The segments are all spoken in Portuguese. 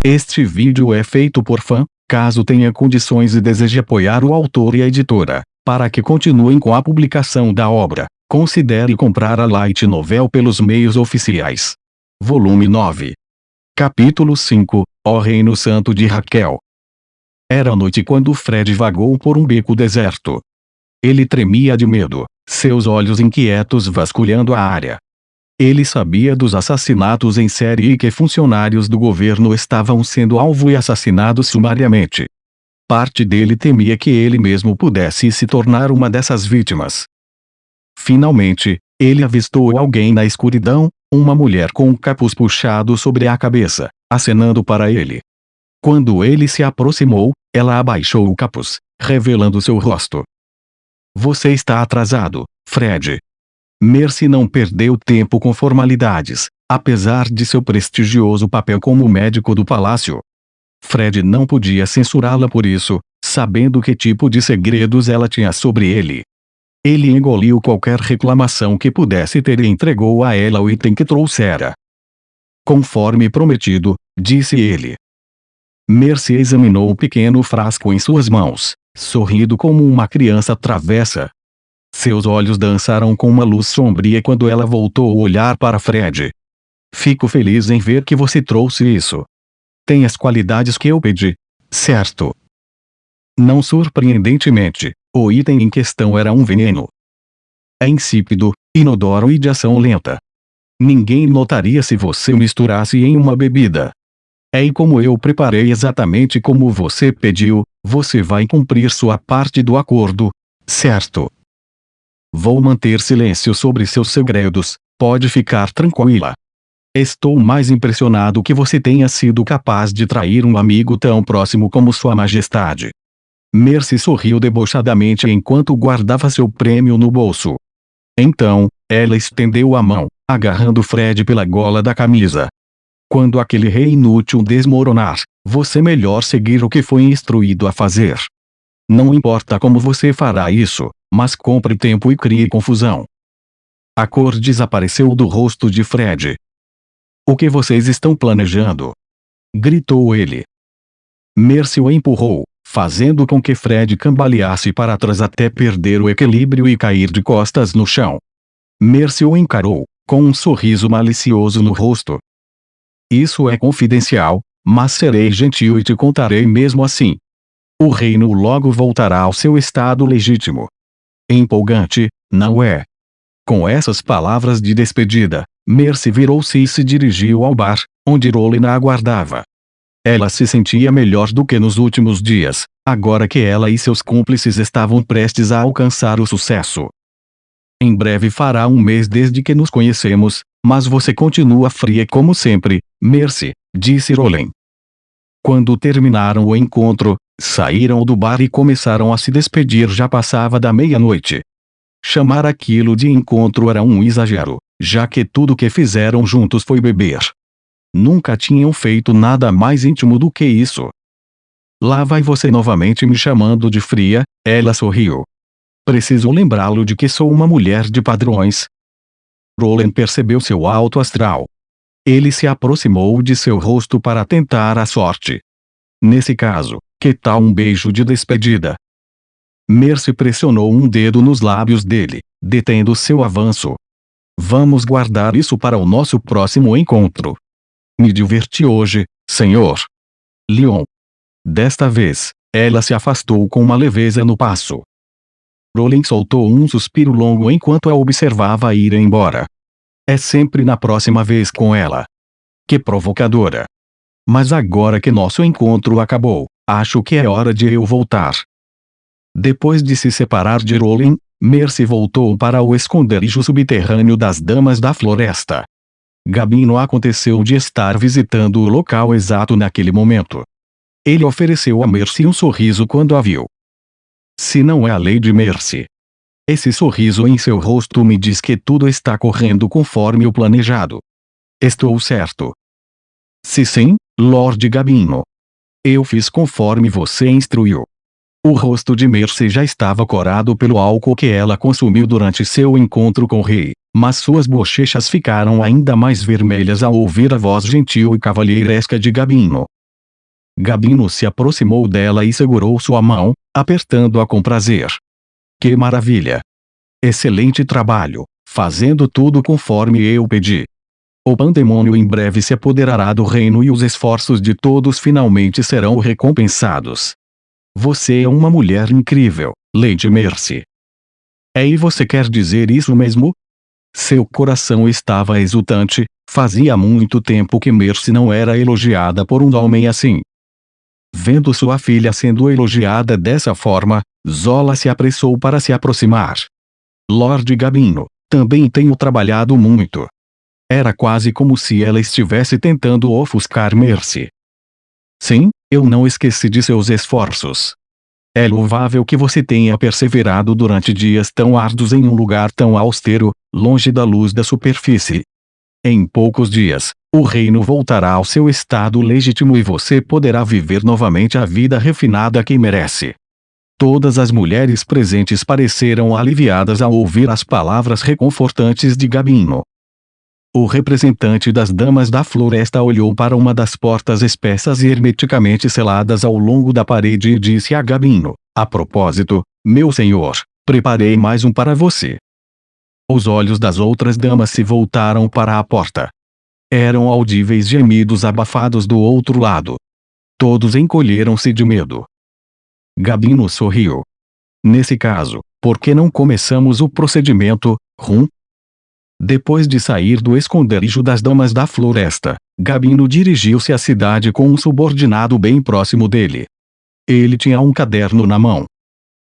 Este vídeo é feito por fã. Caso tenha condições e deseje apoiar o autor e a editora, para que continuem com a publicação da obra, considere comprar a Light Novel pelos meios oficiais. Volume 9. Capítulo 5, O Reino Santo de Raquel. Era noite quando Fred vagou por um beco deserto. Ele tremia de medo, seus olhos inquietos vasculhando a área. Ele sabia dos assassinatos em série e que funcionários do governo estavam sendo alvo e assassinados sumariamente. Parte dele temia que ele mesmo pudesse se tornar uma dessas vítimas. Finalmente, ele avistou alguém na escuridão, uma mulher com um capuz puxado sobre a cabeça, acenando para ele. Quando ele se aproximou, ela abaixou o capuz, revelando seu rosto. "Você está atrasado, Fred." Mercy não perdeu tempo com formalidades, apesar de seu prestigioso papel como médico do palácio. Fred não podia censurá-la por isso, sabendo que tipo de segredos ela tinha sobre ele. Ele engoliu qualquer reclamação que pudesse ter e entregou a ela o item que trouxera. "Conforme prometido", disse ele. Mercy examinou o pequeno frasco em suas mãos, sorrindo como uma criança travessa. Seus olhos dançaram com uma luz sombria quando ela voltou o olhar para Fred. "Fico feliz em ver que você trouxe isso. Tem as qualidades que eu pedi, certo?" Não surpreendentemente, o item em questão era um veneno. É insípido, inodoro e de ação lenta. Ninguém notaria se você misturasse em uma bebida. E como eu preparei exatamente como você pediu, você vai cumprir sua parte do acordo, certo? Vou manter silêncio sobre seus segredos, pode ficar tranquila. Estou mais impressionado que você tenha sido capaz de trair um amigo tão próximo como Sua Majestade. Mercy sorriu debochadamente enquanto guardava seu prêmio no bolso. Então, ela estendeu a mão, agarrando Fred pela gola da camisa. "Quando aquele rei inútil desmoronar, você melhor seguir o que foi instruído a fazer. Não importa como você fará isso, mas compre tempo e crie confusão." A cor desapareceu do rosto de Fred. "O que vocês estão planejando?" gritou ele. Mercy o empurrou, fazendo com que Fred cambaleasse para trás até perder o equilíbrio e cair de costas no chão. Mercy o encarou, com um sorriso malicioso no rosto. "Isso é confidencial, mas serei gentil e te contarei mesmo assim. O reino logo voltará ao seu estado legítimo." Empolgante, não é? Com essas palavras de despedida, Mercy virou-se e se dirigiu ao bar, onde Rowena aguardava. Ela se sentia melhor do que nos últimos dias, agora que ela e seus cúmplices estavam prestes a alcançar o sucesso. "Em breve fará um mês desde que nos conhecemos, mas você continua fria como sempre, Mercy", disse Rowena. Quando terminaram o encontro, saíram do bar e começaram a se despedir. Já passava da meia-noite. Chamar aquilo de encontro era um exagero, já que tudo que fizeram juntos foi beber. Nunca tinham feito nada mais íntimo do que isso. "Lá vai você novamente me chamando de fria", ela sorriu. "Preciso lembrá-lo de que sou uma mulher de padrões." Rowena percebeu seu alto astral. Ele se aproximou de seu rosto para tentar a sorte. "Nesse caso, que tal um beijo de despedida?" Mercy pressionou um dedo nos lábios dele, detendo seu avanço. "Vamos guardar isso para o nosso próximo encontro. Me diverti hoje, senhor Leon." Desta vez, ela se afastou com uma leveza no passo. Rowena soltou um suspiro longo enquanto a observava ir embora. É sempre na próxima vez com ela. Que provocadora. Mas agora que nosso encontro acabou, acho que é hora de eu voltar. Depois de se separar de Rowena, Mercy voltou para o esconderijo subterrâneo das Damas da Floresta. Gabino aconteceu de estar visitando o local exato naquele momento. Ele ofereceu a Mercy um sorriso quando a viu. Se não é a Lady Mercy. Esse sorriso em seu rosto me diz que tudo está correndo conforme o planejado. Estou certo? Se sim, Lord Gabino. Eu fiz conforme você instruiu. O rosto de Mercy já estava corado pelo álcool que ela consumiu durante seu encontro com o rei, mas suas bochechas ficaram ainda mais vermelhas ao ouvir a voz gentil e cavalheiresca de Gabino. Gabino se aproximou dela e segurou sua mão, apertando-a com prazer. Que maravilha! Excelente trabalho, fazendo tudo conforme eu pedi. O pandemônio em breve se apoderará do reino e os esforços de todos finalmente serão recompensados. Você é uma mulher incrível, Lady Mercy. E você quer dizer isso mesmo? Seu coração estava exultante, fazia muito tempo que Mercy não era elogiada por um homem assim. Vendo sua filha sendo elogiada dessa forma, Zola se apressou para se aproximar. Lord Gabino, também tenho trabalhado muito. Era quase como se ela estivesse tentando ofuscar Mercy. Sim, eu não esqueci de seus esforços. É louvável que você tenha perseverado durante dias tão árduos em um lugar tão austero, longe da luz da superfície. Em poucos dias, o reino voltará ao seu estado legítimo e você poderá viver novamente a vida refinada que merece. Todas as mulheres presentes pareceram aliviadas ao ouvir as palavras reconfortantes de Gabino. O representante das Damas da Floresta olhou para uma das portas espessas e hermeticamente seladas ao longo da parede e disse a Gabino: a propósito, meu senhor, preparei mais um para você. Os olhos das outras damas se voltaram para a porta. Eram audíveis gemidos abafados do outro lado. Todos encolheram-se de medo. Gabino sorriu. Nesse caso, por que não começamos o procedimento, Rum? Depois de sair do esconderijo das Damas da Floresta, Gabino dirigiu-se à cidade com um subordinado bem próximo dele. Ele tinha um caderno na mão.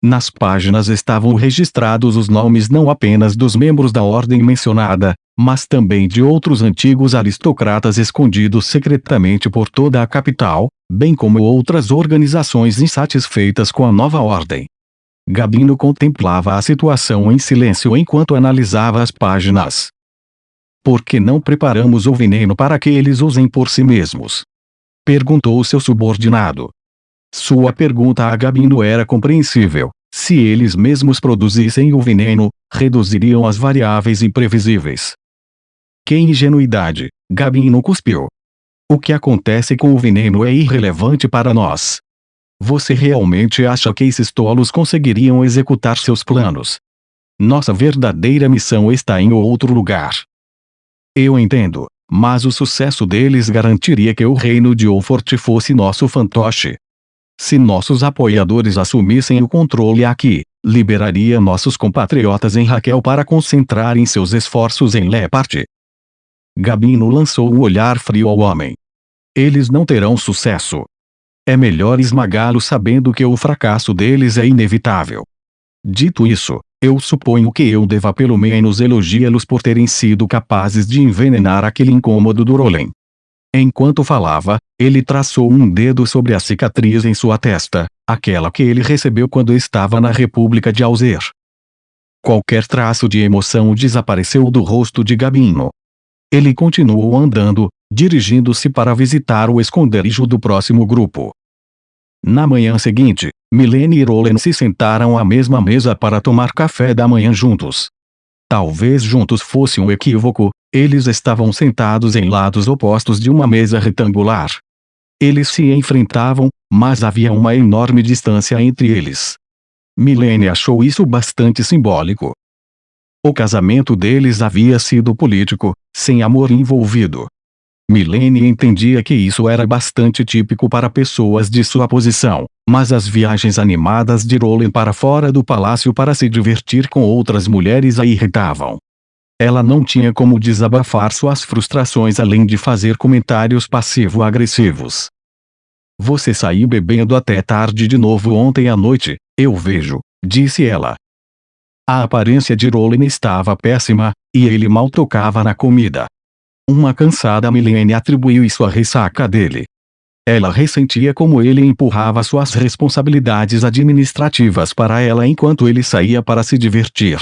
Nas páginas estavam registrados os nomes não apenas dos membros da ordem mencionada, mas também de outros antigos aristocratas escondidos secretamente por toda a capital, bem como outras organizações insatisfeitas com a nova ordem. Gabino contemplava a situação em silêncio enquanto analisava as páginas. Por que não preparamos o veneno para que eles usem por si mesmos? Perguntou seu subordinado. Sua pergunta a Gabino era compreensível. Se eles mesmos produzissem o veneno, reduziriam as variáveis imprevisíveis. Que ingenuidade! Gabino cuspiu. O que acontece com o veneno é irrelevante para nós. Você realmente acha que esses tolos conseguiriam executar seus planos? Nossa verdadeira missão está em outro lugar. Eu entendo, mas o sucesso deles garantiria que o reino de Oxford fosse nosso fantoche. Se nossos apoiadores assumissem o controle aqui, liberaria nossos compatriotas em Raquel para concentrarem seus esforços em Leopard. Gabino lançou um olhar frio ao homem. Eles não terão sucesso. É melhor esmagá-los sabendo que o fracasso deles é inevitável. Dito isso, eu suponho que eu deva pelo menos elogiá-los por terem sido capazes de envenenar aquele incômodo Durolem. Enquanto falava, ele traçou um dedo sobre a cicatriz em sua testa, aquela que ele recebeu quando estava na República de Alzer. Qualquer traço de emoção desapareceu do rosto de Gabino. Ele continuou andando, dirigindo-se para visitar o esconderijo do próximo grupo. Na manhã seguinte, Milene e Roland se sentaram à mesma mesa para tomar café da manhã juntos. Talvez juntos fosse um equívoco, eles estavam sentados em lados opostos de uma mesa retangular. Eles se enfrentavam, mas havia uma enorme distância entre eles. Milene achou isso bastante simbólico. O casamento deles havia sido político, sem amor envolvido. Milene entendia que isso era bastante típico para pessoas de sua posição, mas as viagens animadas de Roland para fora do palácio para se divertir com outras mulheres a irritavam. Ela não tinha como desabafar suas frustrações além de fazer comentários passivo-agressivos. Você saiu bebendo até tarde de novo ontem à noite, eu vejo, disse ela. A aparência de Roland estava péssima, e ele mal tocava na comida. Uma cansada Milene atribuiu isso à ressaca dele. Ela ressentia como ele empurrava suas responsabilidades administrativas para ela enquanto ele saía para se divertir.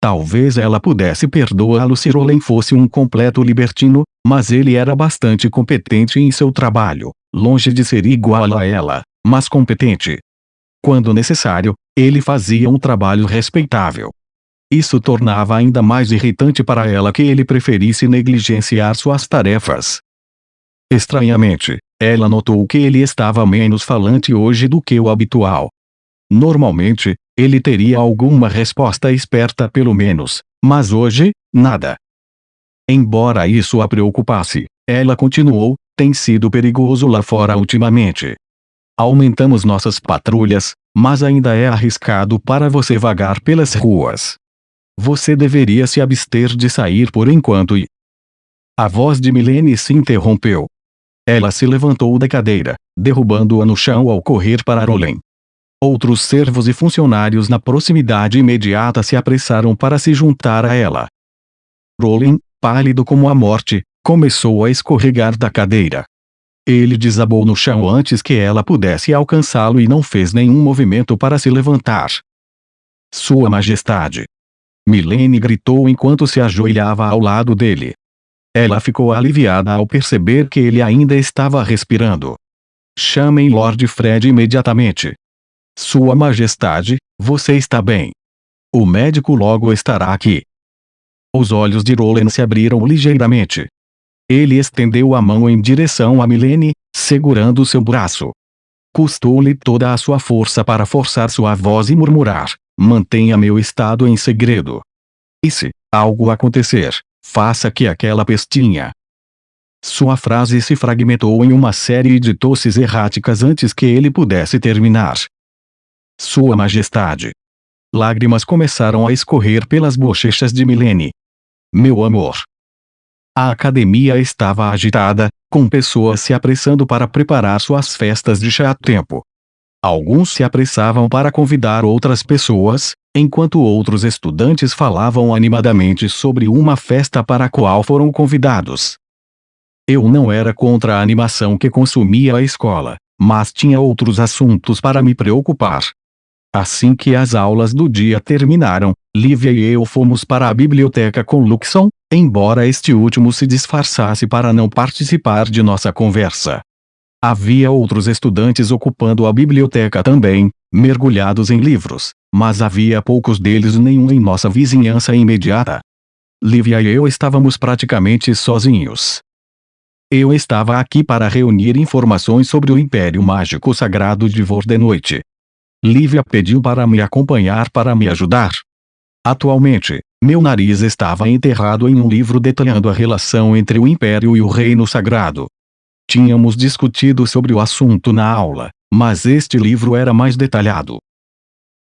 Talvez ela pudesse perdoá-lo se Roland fosse um completo libertino, mas ele era bastante competente em seu trabalho, longe de ser igual a ela, mas competente. Quando necessário, ele fazia um trabalho respeitável. Isso tornava ainda mais irritante para ela que ele preferisse negligenciar suas tarefas. Estranhamente, ela notou que ele estava menos falante hoje do que o habitual. Normalmente, ele teria alguma resposta esperta pelo menos, mas hoje, nada. Embora isso a preocupasse, ela continuou: tem sido perigoso lá fora ultimamente. Aumentamos nossas patrulhas, mas ainda é arriscado para você vagar pelas ruas. Você deveria se abster de sair por enquanto e... A voz de Milene se interrompeu. Ela se levantou da cadeira, derrubando-a no chão ao correr para Rolen. Outros servos e funcionários na proximidade imediata se apressaram para se juntar a ela. Rolen, pálido como a morte, começou a escorregar da cadeira. Ele desabou no chão antes que ela pudesse alcançá-lo e não fez nenhum movimento para se levantar. Sua Majestade! Milene gritou enquanto se ajoelhava ao lado dele. Ela ficou aliviada ao perceber que ele ainda estava respirando. Chamem Lord Fred imediatamente. Sua Majestade, você está bem. O médico logo estará aqui. Os olhos de Rolen se abriram ligeiramente. Ele estendeu a mão em direção a Milene, segurando seu braço. Custou-lhe toda a sua força para forçar sua voz e murmurar: mantenha meu estado em segredo. E se algo acontecer, faça que aquela pestinha... Sua frase se fragmentou em uma série de tosses erráticas antes que ele pudesse terminar. Sua Majestade. Lágrimas começaram a escorrer pelas bochechas de Milene. Meu amor. A academia estava agitada, com pessoas se apressando para preparar suas festas de chá-tempo. Alguns se apressavam para convidar outras pessoas, enquanto outros estudantes falavam animadamente sobre uma festa para a qual foram convidados. Eu não era contra a animação que consumia a escola, mas tinha outros assuntos para me preocupar. Assim que as aulas do dia terminaram, Lívia e eu fomos para a biblioteca com Luxon, embora este último se disfarçasse para não participar de nossa conversa. Havia outros estudantes ocupando a biblioteca também, mergulhados em livros, mas havia poucos deles, nenhum em nossa vizinhança imediata. Lívia e eu estávamos praticamente sozinhos. Eu estava aqui para reunir informações sobre o Império Mágico Sagrado de Vordenoite. Lívia pediu para me acompanhar para me ajudar. Atualmente, meu nariz estava enterrado em um livro detalhando a relação entre o Império e o Reino Sagrado. Tínhamos discutido sobre o assunto na aula, mas este livro era mais detalhado.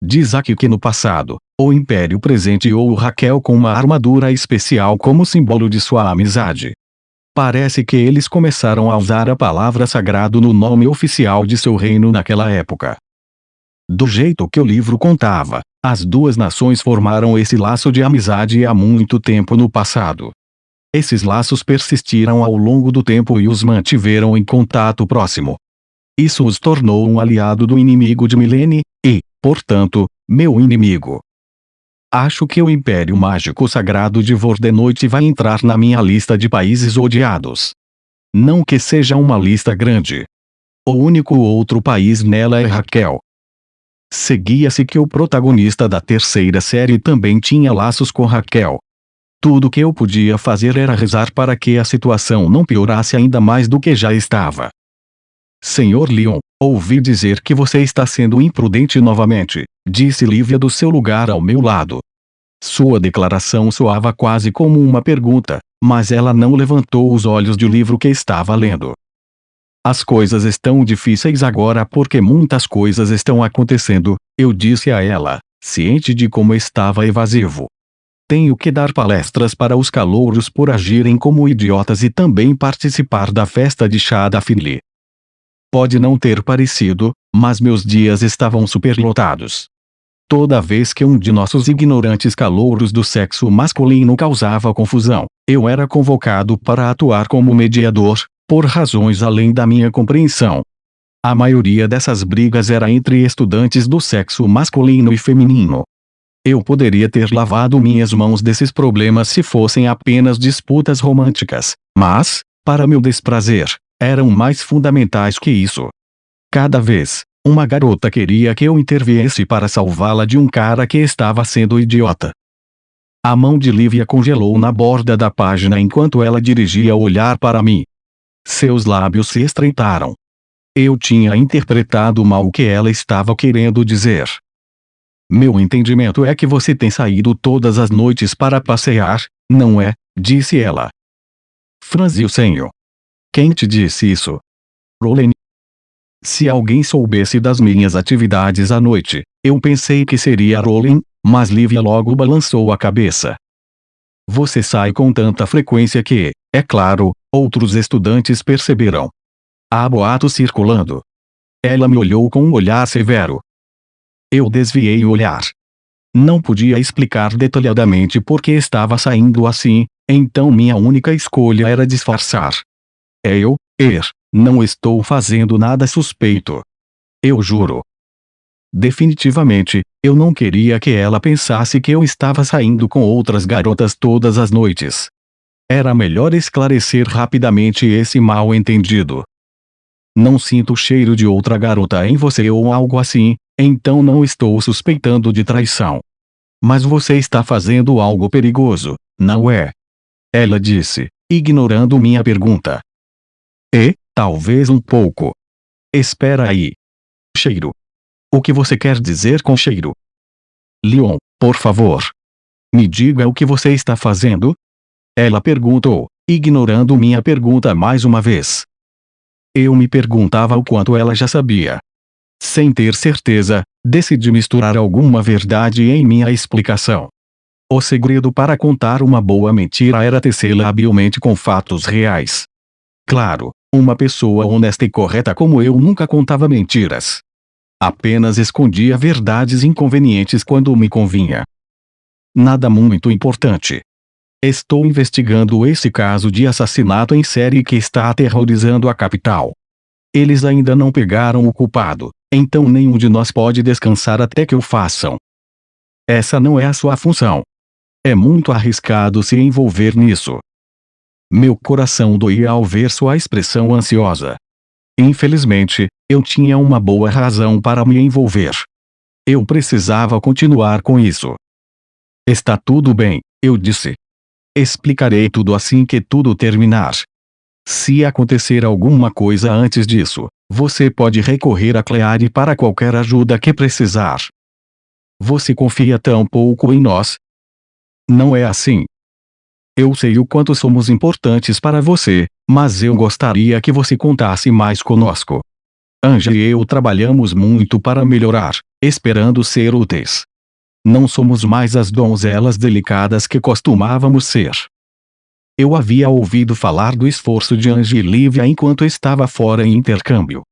Diz aqui que no passado, o Império presenteou Raquel com uma armadura especial como símbolo de sua amizade. Parece que eles começaram a usar a palavra sagrado no nome oficial de seu reino naquela época. Do jeito que o livro contava, as duas nações formaram esse laço de amizade há muito tempo no passado. Esses laços persistiram ao longo do tempo e os mantiveram em contato próximo. Isso os tornou um aliado do inimigo de Milene, e, portanto, meu inimigo. Acho que o Império Mágico Sagrado de Vordenoite vai entrar na minha lista de países odiados. Não que seja uma lista grande. O único outro país nela é Raquel. Seguia-se que o protagonista da terceira série também tinha laços com Raquel. Tudo que eu podia fazer era rezar para que a situação não piorasse ainda mais do que já estava. Senhor Leon, ouvi dizer que você está sendo imprudente novamente, disse Lívia do seu lugar ao meu lado. Sua declaração soava quase como uma pergunta, mas ela não levantou os olhos do livro que estava lendo. As coisas estão difíceis agora porque muitas coisas estão acontecendo, eu disse a ela, ciente de como estava evasivo. Tenho que dar palestras para os calouros por agirem como idiotas e também participar da festa de chá da Finley. Pode não ter parecido, mas meus dias estavam superlotados. Toda vez que um de nossos ignorantes calouros do sexo masculino causava confusão, eu era convocado para atuar como mediador, por razões além da minha compreensão. A maioria dessas brigas era entre estudantes do sexo masculino e feminino. Eu poderia ter lavado minhas mãos desses problemas se fossem apenas disputas românticas, mas, para meu desprazer, eram mais fundamentais que isso. Cada vez, uma garota queria que eu interviesse para salvá-la de um cara que estava sendo idiota. A mão de Lívia congelou na borda da página enquanto ela dirigia o olhar para mim. Seus lábios se estreitaram. Eu tinha interpretado mal o que ela estava querendo dizer. Meu entendimento é que você tem saído todas as noites para passear, não é? Disse ela. Franzi o senho. Quem te disse isso? Rowling. Se alguém soubesse das minhas atividades à noite, eu pensei que seria Rowling, mas Lívia logo balançou a cabeça. Você sai com tanta frequência que, é claro, outros estudantes perceberam. Há boatos circulando. Ela me olhou com um olhar severo. Eu desviei o olhar. Não podia explicar detalhadamente por que estava saindo assim, então minha única escolha era disfarçar. Não estou fazendo nada suspeito. Eu juro. Definitivamente, eu não queria que ela pensasse que eu estava saindo com outras garotas todas as noites. Era melhor esclarecer rapidamente esse mal-entendido. Não sinto o cheiro de outra garota em você ou algo assim, então não estou suspeitando de traição. Mas você está fazendo algo perigoso, não é? Ela disse, ignorando minha pergunta. Talvez um pouco. Espera aí. Cheiro. O que você quer dizer com cheiro? Leon, por favor. Me diga o que você está fazendo? Ela perguntou, ignorando minha pergunta mais uma vez. Eu me perguntava o quanto ela já sabia. Sem ter certeza, decidi misturar alguma verdade em minha explicação. O segredo para contar uma boa mentira era tecê-la habilmente com fatos reais. Claro, uma pessoa honesta e correta como eu nunca contava mentiras. Apenas escondia verdades inconvenientes quando me convinha. Nada muito importante. Estou investigando esse caso de assassinato em série que está aterrorizando a capital. Eles ainda não pegaram o culpado, então nenhum de nós pode descansar até que o façam. Essa não é a sua função. É muito arriscado se envolver nisso. Meu coração doía ao ver sua expressão ansiosa. Infelizmente, eu tinha uma boa razão para me envolver. Eu precisava continuar com isso. Está tudo bem, eu disse. Explicarei tudo assim que tudo terminar. Se acontecer alguma coisa antes disso, você pode recorrer a Claire para qualquer ajuda que precisar. Você confia tão pouco em nós? Não é assim. Eu sei o quanto somos importantes para você, mas eu gostaria que você contasse mais conosco. Anja e eu trabalhamos muito para melhorar, esperando ser úteis. Não somos mais as donzelas delicadas que costumávamos ser. Eu havia ouvido falar do esforço de Anja e Lívia enquanto estava fora em intercâmbio.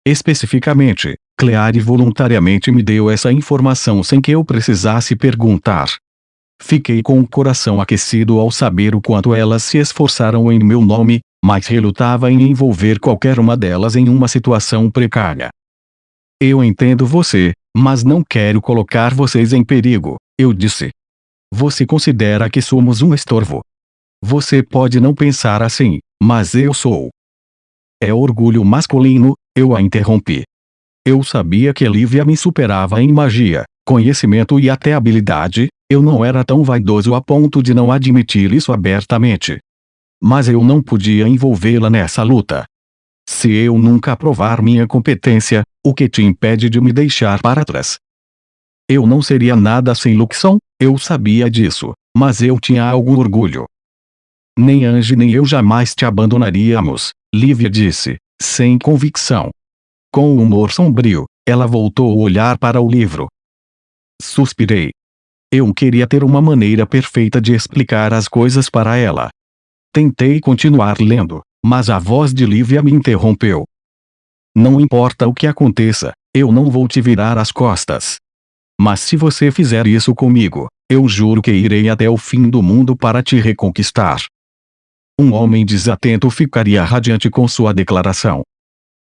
Especificamente, Claire voluntariamente me deu essa informação sem que eu precisasse perguntar. Fiquei com o coração aquecido ao saber o quanto elas se esforçaram em meu nome, mas relutava em envolver qualquer uma delas em uma situação precária. Eu entendo você, mas não quero colocar vocês em perigo, eu disse. Você considera que somos um estorvo. Você pode não pensar assim, mas eu sou. É orgulho masculino, eu a interrompi. Eu sabia que Lívia me superava em magia, conhecimento e até habilidade, eu não era tão vaidoso a ponto de não admitir isso abertamente. Mas eu não podia envolvê-la nessa luta. Se eu nunca provar minha competência, o que te impede de me deixar para trás? Eu não seria nada sem Luxon, eu sabia disso, mas eu tinha algum orgulho. Nem Ange nem eu jamais te abandonaríamos, Lívia disse, sem convicção. Com um humor sombrio, ela voltou o olhar para o livro. Suspirei. Eu queria ter uma maneira perfeita de explicar as coisas para ela. Tentei continuar lendo, mas a voz de Lívia me interrompeu. Não importa o que aconteça, eu não vou te virar as costas. Mas se você fizer isso comigo, eu juro que irei até o fim do mundo para te reconquistar. Um homem desatento ficaria radiante com sua declaração.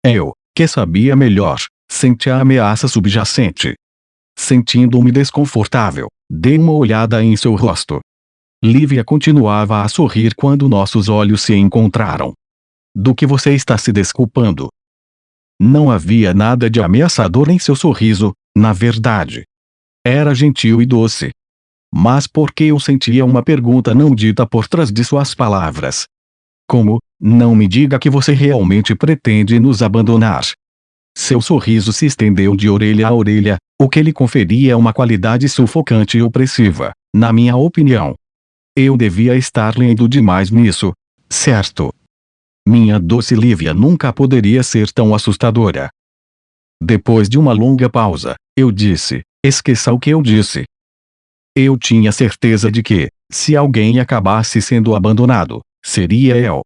Eu, que sabia melhor, senti a ameaça subjacente. Sentindo-me desconfortável, dei uma olhada em seu rosto. Lívia continuava a sorrir quando nossos olhos se encontraram. Do que você está se desculpando? Não havia nada de ameaçador em seu sorriso, na verdade. Era gentil e doce. Mas por que eu sentia uma pergunta não dita por trás de suas palavras? Como, Não me diga que você realmente pretende nos abandonar. Seu sorriso se estendeu de orelha a orelha, o que lhe conferia uma qualidade sufocante e opressiva, na minha opinião. Eu devia estar lendo demais nisso, certo? Minha doce Lívia nunca poderia ser tão assustadora. Depois de uma longa pausa, eu disse: esqueça o que eu disse. Eu tinha certeza de que, se alguém acabasse sendo abandonado, seria eu.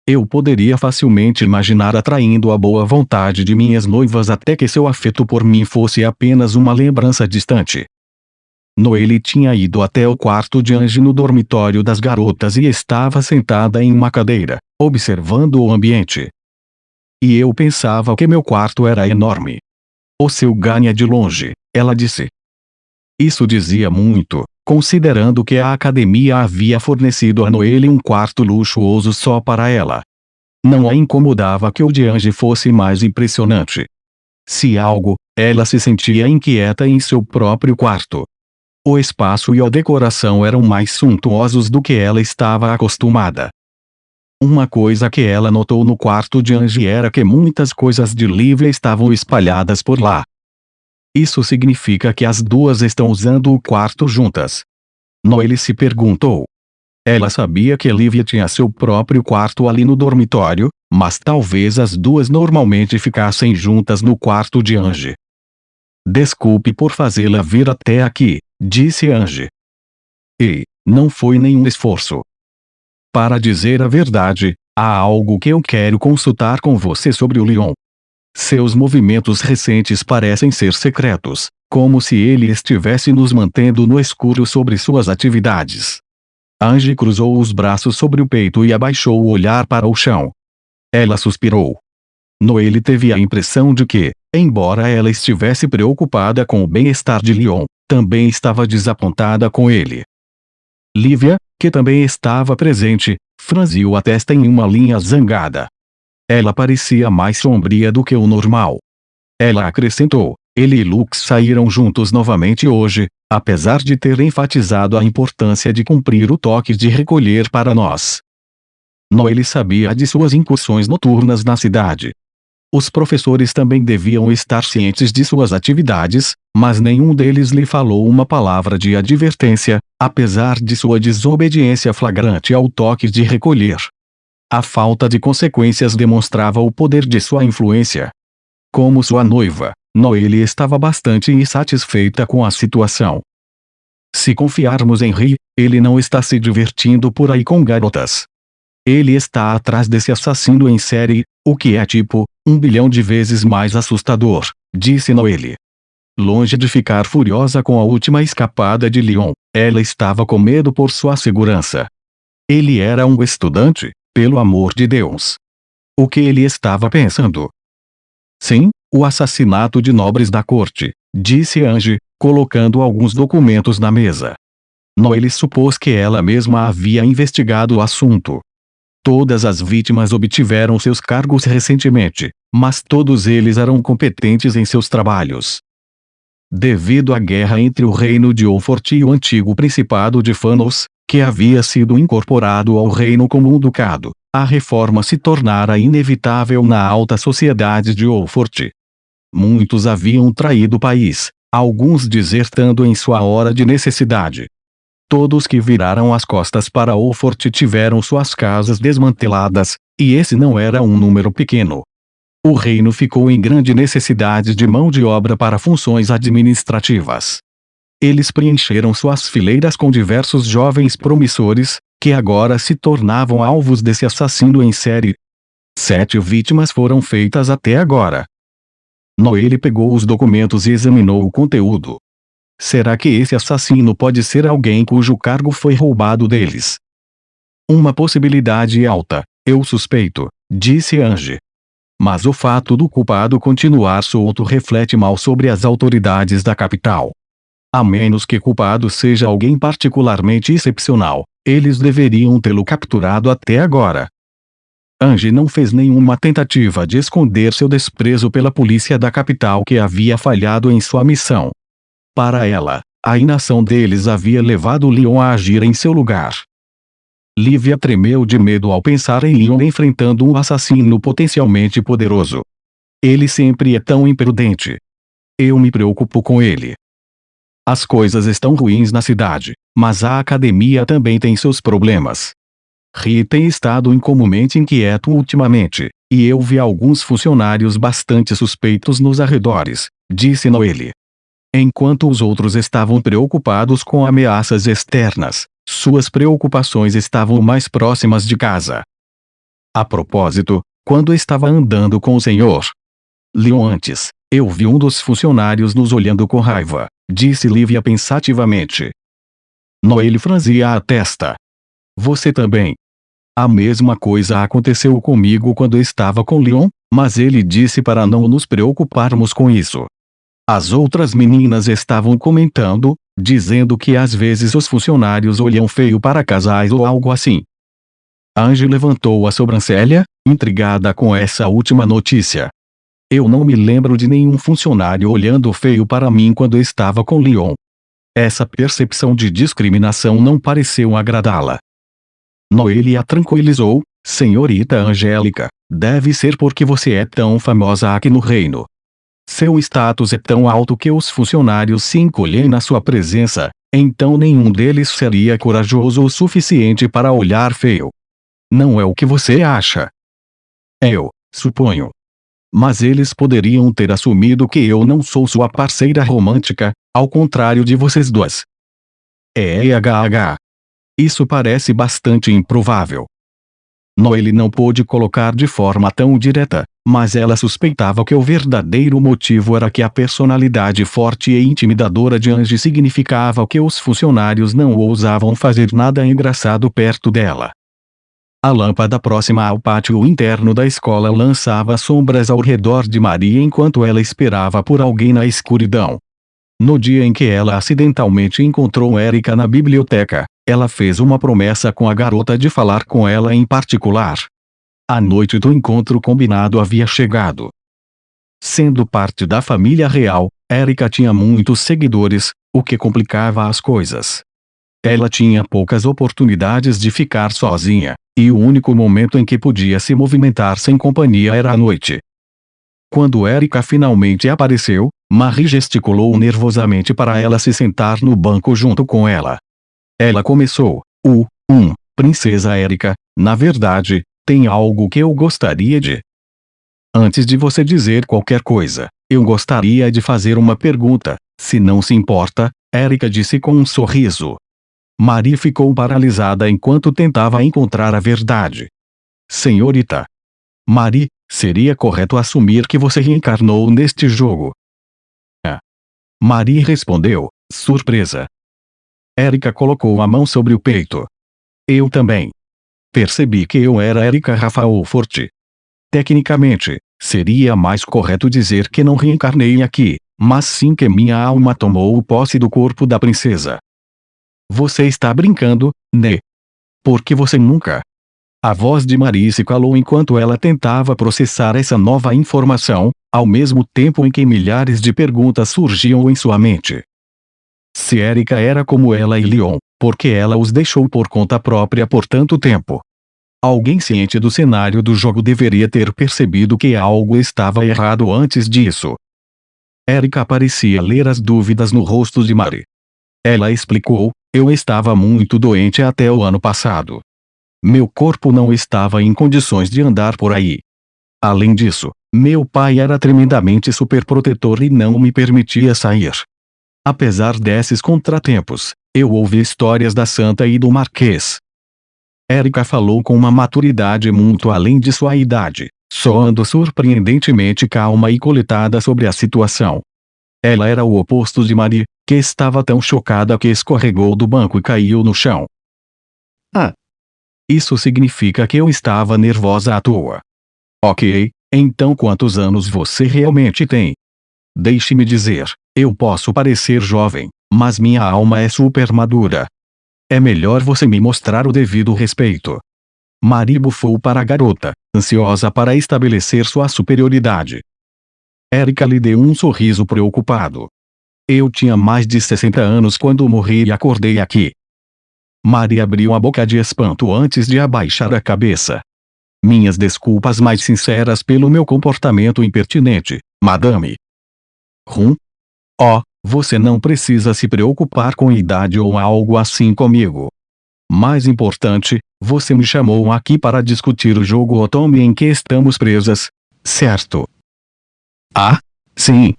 Eu poderia facilmente imaginar atraindo a boa vontade de minhas noivas até que seu afeto por mim fosse apenas uma lembrança distante. Noelle tinha ido até o quarto de Angie no dormitório das garotas e estava sentada em uma cadeira, observando o ambiente. E eu pensava que meu quarto era enorme. O seu ganha de longe, ela disse. Isso dizia muito, considerando que a academia havia fornecido a Noelle um quarto luxuoso só para ela. Não a incomodava que o de Angie fosse mais impressionante. Se algo, ela se sentia inquieta em seu próprio quarto. O espaço e a decoração eram mais suntuosos do que ela estava acostumada. Uma coisa que ela notou no quarto de Angie era que muitas coisas de Lívia estavam espalhadas por lá. Isso significa que as duas estão usando o quarto juntas. Noelle se perguntou. Ela sabia que Lívia tinha seu próprio quarto ali no dormitório, mas talvez as duas normalmente ficassem juntas no quarto de Angie. Desculpe por fazê-la vir até aqui, disse Angie. E não foi nenhum esforço. Para dizer a verdade, há algo que eu quero consultar com você sobre o Leon. Seus movimentos recentes parecem ser secretos, como se ele estivesse nos mantendo no escuro sobre suas atividades. Angie cruzou os braços sobre o peito e abaixou o olhar para o chão. Ela suspirou. Noelle teve a impressão de que, embora ela estivesse preocupada com o bem-estar de Leon, também estava desapontada com ele. Lívia, que também estava presente, franziu a testa em uma linha zangada. Ela parecia mais sombria do que o normal. Ela acrescentou: ele e Lux saíram juntos novamente hoje, apesar de ter enfatizado a importância de cumprir o toque de recolher para nós. Noelle sabia de suas incursões noturnas na cidade. Os professores também deviam estar cientes de suas atividades, mas nenhum deles lhe falou uma palavra de advertência, apesar de sua desobediência flagrante ao toque de recolher. A falta de consequências demonstrava o poder de sua influência. Como sua noiva, Noelle estava bastante insatisfeita com a situação. Se confiarmos em Ri, ele não está se divertindo por aí com garotas. Ele está atrás desse assassino em série, o que é tipo, 1 bilhão de vezes mais assustador, disse Noelle. Longe de ficar furiosa com a última escapada de Leon, ela estava com medo por sua segurança. Ele era um estudante, pelo amor de Deus. O que ele estava pensando? Sim, o assassinato de nobres da corte, disse Angie, colocando alguns documentos na mesa. Noelle supôs que ela mesma havia investigado o assunto. Todas as vítimas obtiveram seus cargos recentemente, mas todos eles eram competentes em seus trabalhos. Devido à guerra entre o reino de Oufort e o antigo principado de Fanos, que havia sido incorporado ao reino como um ducado, a reforma se tornara inevitável na alta sociedade de Oufort. Muitos haviam traído o país, alguns desertando em sua hora de necessidade. Todos que viraram as costas para Oufort tiveram suas casas desmanteladas, e esse não era um número pequeno. O reino ficou em grande necessidade de mão de obra para funções administrativas. Eles preencheram suas fileiras com diversos jovens promissores, que agora se tornavam alvos desse assassino em série. 7 vítimas foram feitas até agora. Noelle pegou os documentos e examinou o conteúdo. Será que esse assassino pode ser alguém cujo cargo foi roubado deles? Uma possibilidade alta, eu suspeito, disse Angie. Mas o fato do culpado continuar solto reflete mal sobre as autoridades da capital. A menos que o culpado seja alguém particularmente excepcional, eles deveriam tê-lo capturado até agora. Angie não fez nenhuma tentativa de esconder seu desprezo pela polícia da capital que havia falhado em sua missão. Para ela, a inação deles havia levado Leon a agir em seu lugar. Lívia tremeu de medo ao pensar em Leon enfrentando um assassino potencialmente poderoso. Ele sempre é tão imprudente. Eu me preocupo com ele. As coisas estão ruins na cidade, mas a academia também tem seus problemas. Ri tem estado incomumente inquieto ultimamente, e eu vi alguns funcionários bastante suspeitos nos arredores, disse Noelle. Enquanto os outros estavam preocupados com ameaças externas, suas preocupações estavam mais próximas de casa. A propósito, quando estava andando com o Sr. Leon antes, eu vi um dos funcionários nos olhando com raiva, disse Lívia pensativamente. Noelle franzia a testa. Você também. A mesma coisa aconteceu comigo quando estava com Leon, mas ele disse para não nos preocuparmos com isso. As outras meninas estavam comentando, dizendo que às vezes os funcionários olham feio para casais ou algo assim. Angie levantou a sobrancelha, intrigada com essa última notícia. Eu não me lembro de nenhum funcionário olhando feio para mim quando estava com Leon. Essa percepção de discriminação não pareceu agradá-la. Noelle a tranquilizou. Senhorita Angélica, deve ser porque você é tão famosa aqui no reino. Seu status é tão alto que os funcionários se encolhem na sua presença, então nenhum deles seria corajoso o suficiente para olhar feio. Não é o que você acha. Eu suponho. Mas eles poderiam ter assumido que eu não sou sua parceira romântica, ao contrário de vocês duas. Isso parece bastante improvável. Noelle não pôde colocar de forma tão direta, mas ela suspeitava que o verdadeiro motivo era que a personalidade forte e intimidadora de Angie significava que os funcionários não ousavam fazer nada engraçado perto dela. A lâmpada próxima ao pátio interno da escola lançava sombras ao redor de Maria enquanto ela esperava por alguém na escuridão. No dia em que ela acidentalmente encontrou Erica na biblioteca, ela fez uma promessa com a garota de falar com ela em particular. A noite do encontro combinado havia chegado. Sendo parte da família real, Erica tinha muitos seguidores, o que complicava as coisas. Ela tinha poucas oportunidades de ficar sozinha, e o único momento em que podia se movimentar sem companhia era à noite. Quando Erica finalmente apareceu, Marie gesticulou nervosamente para ela se sentar no banco junto com ela. Ela começou. Princesa Erica, na verdade, tem algo que eu gostaria de... Antes de você dizer qualquer coisa, eu gostaria de fazer uma pergunta, se não se importa, Erica disse com um sorriso. Marie ficou paralisada enquanto tentava encontrar a verdade. Senhorita Marie, seria correto assumir que você reencarnou neste jogo? Marie respondeu, surpresa. Erica colocou a mão sobre o peito. Eu também. Percebi que eu era Erica Rafaelfort. Tecnicamente, seria mais correto dizer que não reencarnei aqui, mas sim que minha alma tomou posse do corpo da princesa. Você está brincando, né? Porque você nunca... A voz de Marie se calou enquanto ela tentava processar essa nova informação, ao mesmo tempo em que milhares de perguntas surgiam em sua mente. Se Erica era como ela e Leon, por que ela os deixou por conta própria por tanto tempo? Alguém ciente do cenário do jogo deveria ter percebido que algo estava errado antes disso. Erica parecia ler as dúvidas no rosto de Marie. Ela explicou, eu estava muito doente até o ano passado. Meu corpo não estava em condições de andar por aí. Além disso, meu pai era tremendamente superprotetor e não me permitia sair. Apesar desses contratempos, eu ouvi histórias da Santa e do Marquês. Erica falou com uma maturidade muito além de sua idade, soando surpreendentemente calma e coletada sobre a situação. Ela era o oposto de Marie, que estava tão chocada que escorregou do banco e caiu no chão. Isso significa que eu estava nervosa à toa. Ok, então quantos anos você realmente tem? Deixe-me dizer, eu posso parecer jovem, mas minha alma é super madura. É melhor você me mostrar o devido respeito. Marie bufou para a garota, ansiosa para estabelecer sua superioridade. Erica lhe deu um sorriso preocupado. Eu tinha mais de 60 anos quando morri e acordei aqui. Maria abriu a boca de espanto antes de abaixar a cabeça. Minhas desculpas mais sinceras pelo meu comportamento impertinente, madame. Oh, você não precisa se preocupar com idade ou algo assim comigo. Mais importante, você me chamou aqui para discutir o jogo Otome em que estamos presas, certo? Ah, sim.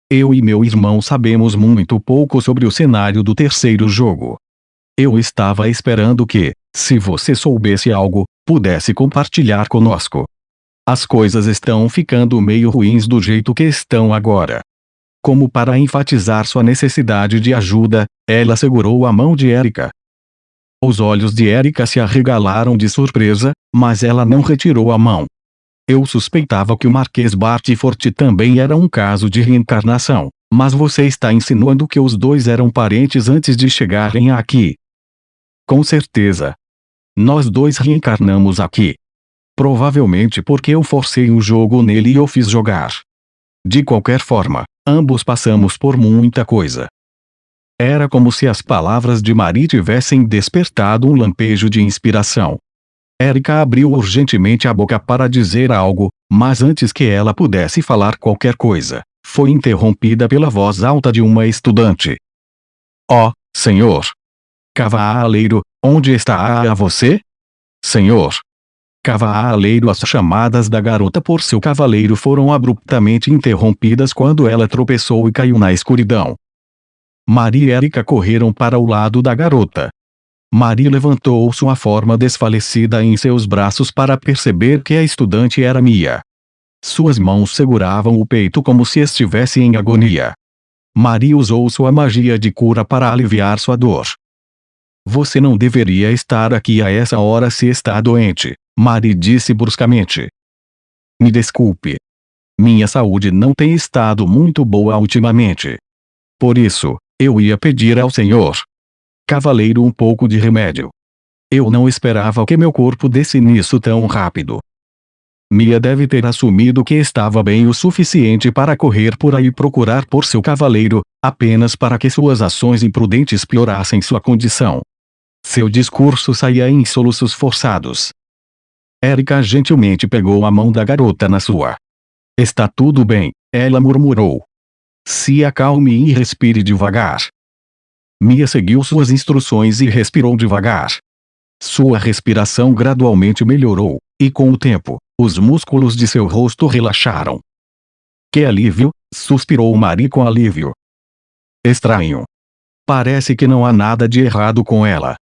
Eu e meu irmão sabemos muito pouco sobre o cenário do terceiro jogo. Eu estava esperando que, se você soubesse algo, pudesse compartilhar conosco. As coisas estão ficando meio ruins do jeito que estão agora. Como para enfatizar sua necessidade de ajuda, ela segurou a mão de Erika. Os olhos de Erika se arregalaram de surpresa, mas ela não retirou a mão. Eu suspeitava que o Marquês Bartyford também era um caso de reencarnação, mas você está insinuando que os dois eram parentes antes de chegarem aqui. Com certeza. Nós dois reencarnamos aqui. Provavelmente porque eu forcei o jogo nele e o fiz jogar. De qualquer forma, ambos passamos por muita coisa. Era como se as palavras de Marie tivessem despertado um lampejo de inspiração. Erika abriu urgentemente a boca para dizer algo, mas antes que ela pudesse falar qualquer coisa, foi interrompida pela voz alta de uma estudante. Oh, senhor! Cavaleiro, onde está você? Senhor! Cavaleiro. As chamadas da garota por seu cavaleiro foram abruptamente interrompidas quando ela tropeçou e caiu na escuridão. Marie e Erika correram para o lado da garota. Marie levantou sua forma desfalecida em seus braços para perceber que a estudante era Mia. Suas mãos seguravam o peito como se estivesse em agonia. Marie usou sua magia de cura para aliviar sua dor. Você não deveria estar aqui a essa hora se está doente, Marie disse bruscamente. Me desculpe. Minha saúde não tem estado muito boa ultimamente. Por isso, eu ia pedir ao senhor cavaleiro um pouco de remédio. Eu não esperava que meu corpo desse nisso tão rápido. Mia deve ter assumido que estava bem o suficiente para correr por aí procurar por seu cavaleiro, apenas para que suas ações imprudentes piorassem sua condição. Seu discurso saía em soluços forçados. Erika gentilmente pegou a mão da garota na sua. Está tudo bem, ela murmurou. Se acalme e respire devagar. Mia seguiu suas instruções e respirou devagar. Sua respiração gradualmente melhorou, e com o tempo, os músculos de seu rosto relaxaram. Que alívio, suspirou Marie com alívio. Estranho. Parece que não há nada de errado com ela.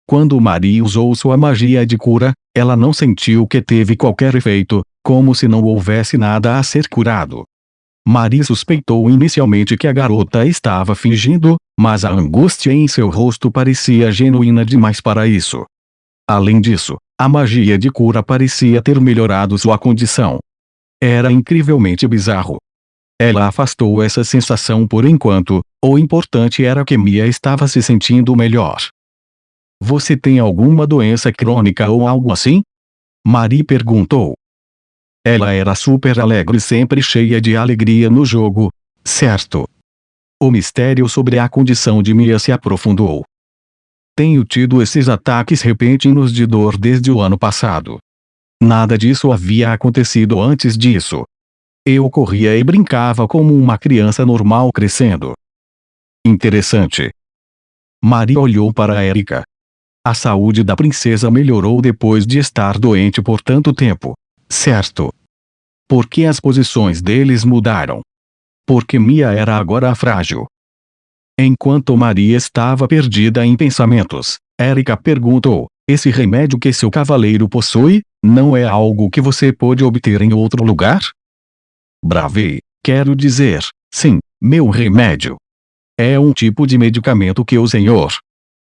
Quando Marie usou sua magia de cura, ela não sentiu que teve qualquer efeito, como se não houvesse nada a ser curado. Marie suspeitou inicialmente que a garota estava fingindo, mas a angústia em seu rosto parecia genuína demais para isso. Além disso, a magia de cura parecia ter melhorado sua condição. Era incrivelmente bizarro. Ela afastou essa sensação por enquanto, o importante era que Mia estava se sentindo melhor. Você tem alguma doença crônica ou algo assim? Marie perguntou. Ela era super alegre e sempre cheia de alegria no jogo, certo? O mistério sobre a condição de Mia se aprofundou. Tenho tido esses ataques repentinos de dor desde o ano passado. Nada disso havia acontecido antes disso. Eu corria e brincava como uma criança normal crescendo. Interessante. Marie olhou para Erika. A saúde da princesa melhorou depois de estar doente por tanto tempo, certo? Por que as posições deles mudaram? Porque Mia era agora frágil. Enquanto Marie estava perdida em pensamentos, Erika perguntou, esse remédio que seu cavaleiro possui, não é algo que você pode obter em outro lugar? Bravei, quero dizer, sim, meu remédio. É um tipo de medicamento que o senhor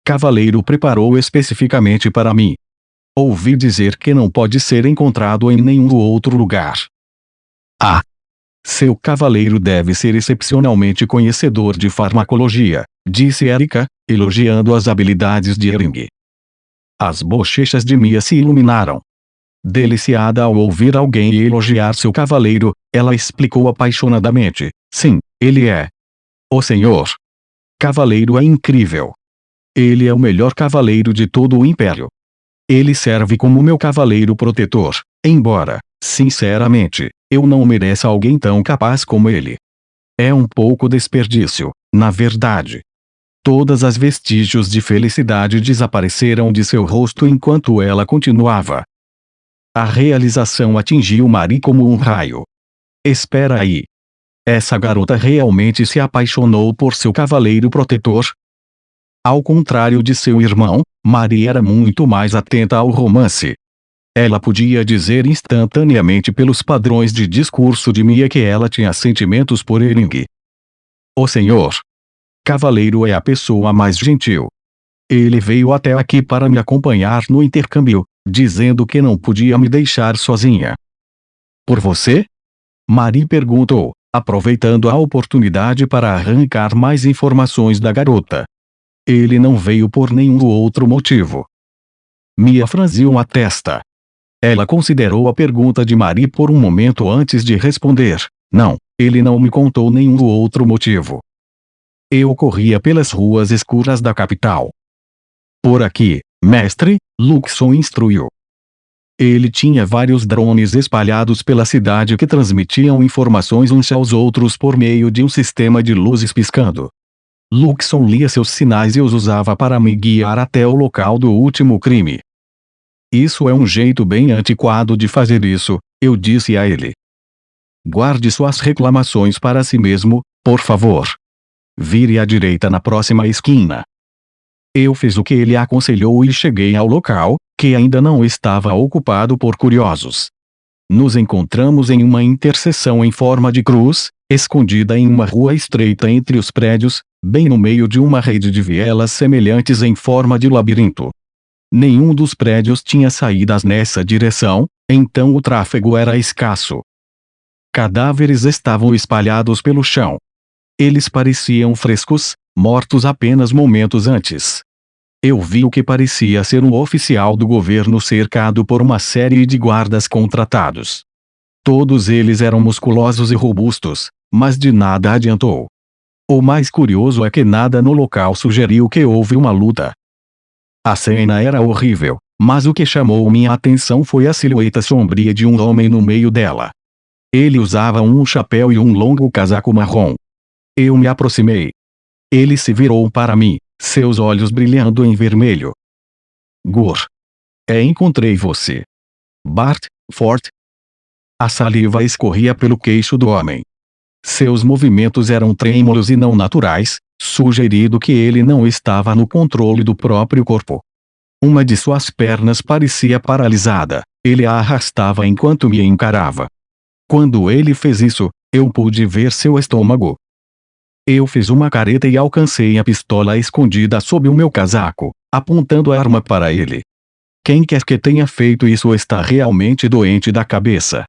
cavaleiro preparou especificamente para mim. Ouvi dizer que não pode ser encontrado em nenhum outro lugar. Ah! Seu cavaleiro deve ser excepcionalmente conhecedor de farmacologia, disse Erika, elogiando as habilidades de Ering. As bochechas de Mia se iluminaram. Deliciada ao ouvir alguém elogiar seu cavaleiro, ela explicou apaixonadamente, sim, ele é. O senhor cavaleiro é incrível. Ele é o melhor cavaleiro de todo o Império. Ele serve como meu cavaleiro protetor, embora, sinceramente, eu não mereça alguém tão capaz como ele. É um pouco desperdício, na verdade. Todas as vestígios de felicidade desapareceram de seu rosto enquanto ela continuava. A realização atingiu Marie como um raio. Espera aí. Essa garota realmente se apaixonou por seu cavaleiro protetor? Ao contrário de seu irmão, Marie era muito mais atenta ao romance. Ela podia dizer instantaneamente pelos padrões de discurso de Mia que ela tinha sentimentos por Ering. O senhor cavaleiro é a pessoa mais gentil. Ele veio até aqui para me acompanhar no intercâmbio, dizendo que não podia me deixar sozinha. Por você? Marie perguntou, aproveitando a oportunidade para arrancar mais informações da garota. Ele não veio por nenhum outro motivo. Mia franziu a testa. Ela considerou a pergunta de Marie por um momento antes de responder. Não, ele não me contou nenhum outro motivo. Eu corria pelas ruas escuras da capital. Por aqui, mestre, Luxon instruiu. Ele tinha vários drones espalhados pela cidade que transmitiam informações uns aos outros por meio de um sistema de luzes piscando. Luxon lia seus sinais e os usava para me guiar até o local do último crime. Isso é um jeito bem antiquado de fazer isso, eu disse a ele. Guarde suas reclamações para si mesmo, por favor. Vire à direita na próxima esquina. Eu fiz o que ele aconselhou e cheguei ao local, que ainda não estava ocupado por curiosos. Nos encontramos em uma interseção em forma de cruz, escondida em uma rua estreita entre os prédios, bem no meio de uma rede de vielas semelhantes em forma de labirinto. Nenhum dos prédios tinha saídas nessa direção, então o tráfego era escasso. Cadáveres estavam espalhados pelo chão. Eles pareciam frescos, mortos apenas momentos antes. Eu vi o que parecia ser um oficial do governo cercado por uma série de guardas contratados. Todos eles eram musculosos e robustos, mas de nada adiantou. O mais curioso é que nada no local sugeriu que houve uma luta. A cena era horrível, mas o que chamou minha atenção foi a silhueta sombria de um homem no meio dela. Ele usava um chapéu e um longo casaco marrom. Eu me aproximei. Ele se virou para mim, seus olhos brilhando em vermelho. Gur. Encontrei você. Bart, Fort. A saliva escorria pelo queixo do homem. Seus movimentos eram trêmulos e não naturais, sugerindo que ele não estava no controle do próprio corpo. Uma de suas pernas parecia paralisada, ele a arrastava enquanto me encarava. Quando ele fez isso, eu pude ver seu estômago. Eu fiz uma careta e alcancei a pistola escondida sob o meu casaco, apontando a arma para ele. Quem quer que tenha feito isso está realmente doente da cabeça.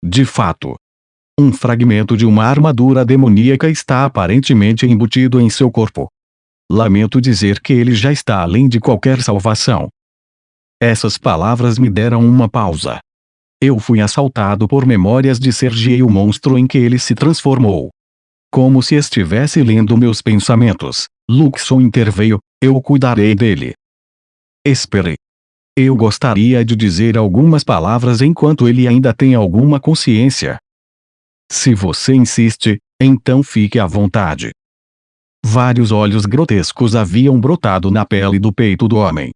De fato. Um fragmento de uma armadura demoníaca está aparentemente embutido em seu corpo. Lamento dizer que ele já está além de qualquer salvação. Essas palavras me deram uma pausa. Eu fui assaltado por memórias de Sergei, o monstro em que ele se transformou. Como se estivesse lendo meus pensamentos, Luxon interveio, eu cuidarei dele. Espere. Eu gostaria de dizer algumas palavras enquanto ele ainda tem alguma consciência. Se você insiste, então fique à vontade. Vários olhos grotescos haviam brotado na pele do peito do homem.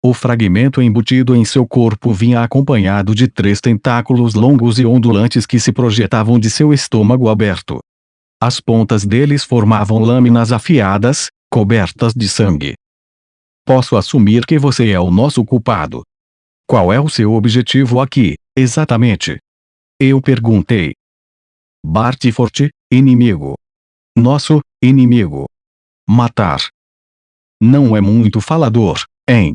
O fragmento embutido em seu corpo vinha acompanhado de 3 tentáculos longos e ondulantes que se projetavam de seu estômago aberto. As pontas deles formavam lâminas afiadas, cobertas de sangue. Posso assumir que você é o nosso culpado. Qual é o seu objetivo aqui, exatamente? Eu perguntei. Bart Fort, inimigo. Nosso inimigo. Matar. Não é muito falador, hein?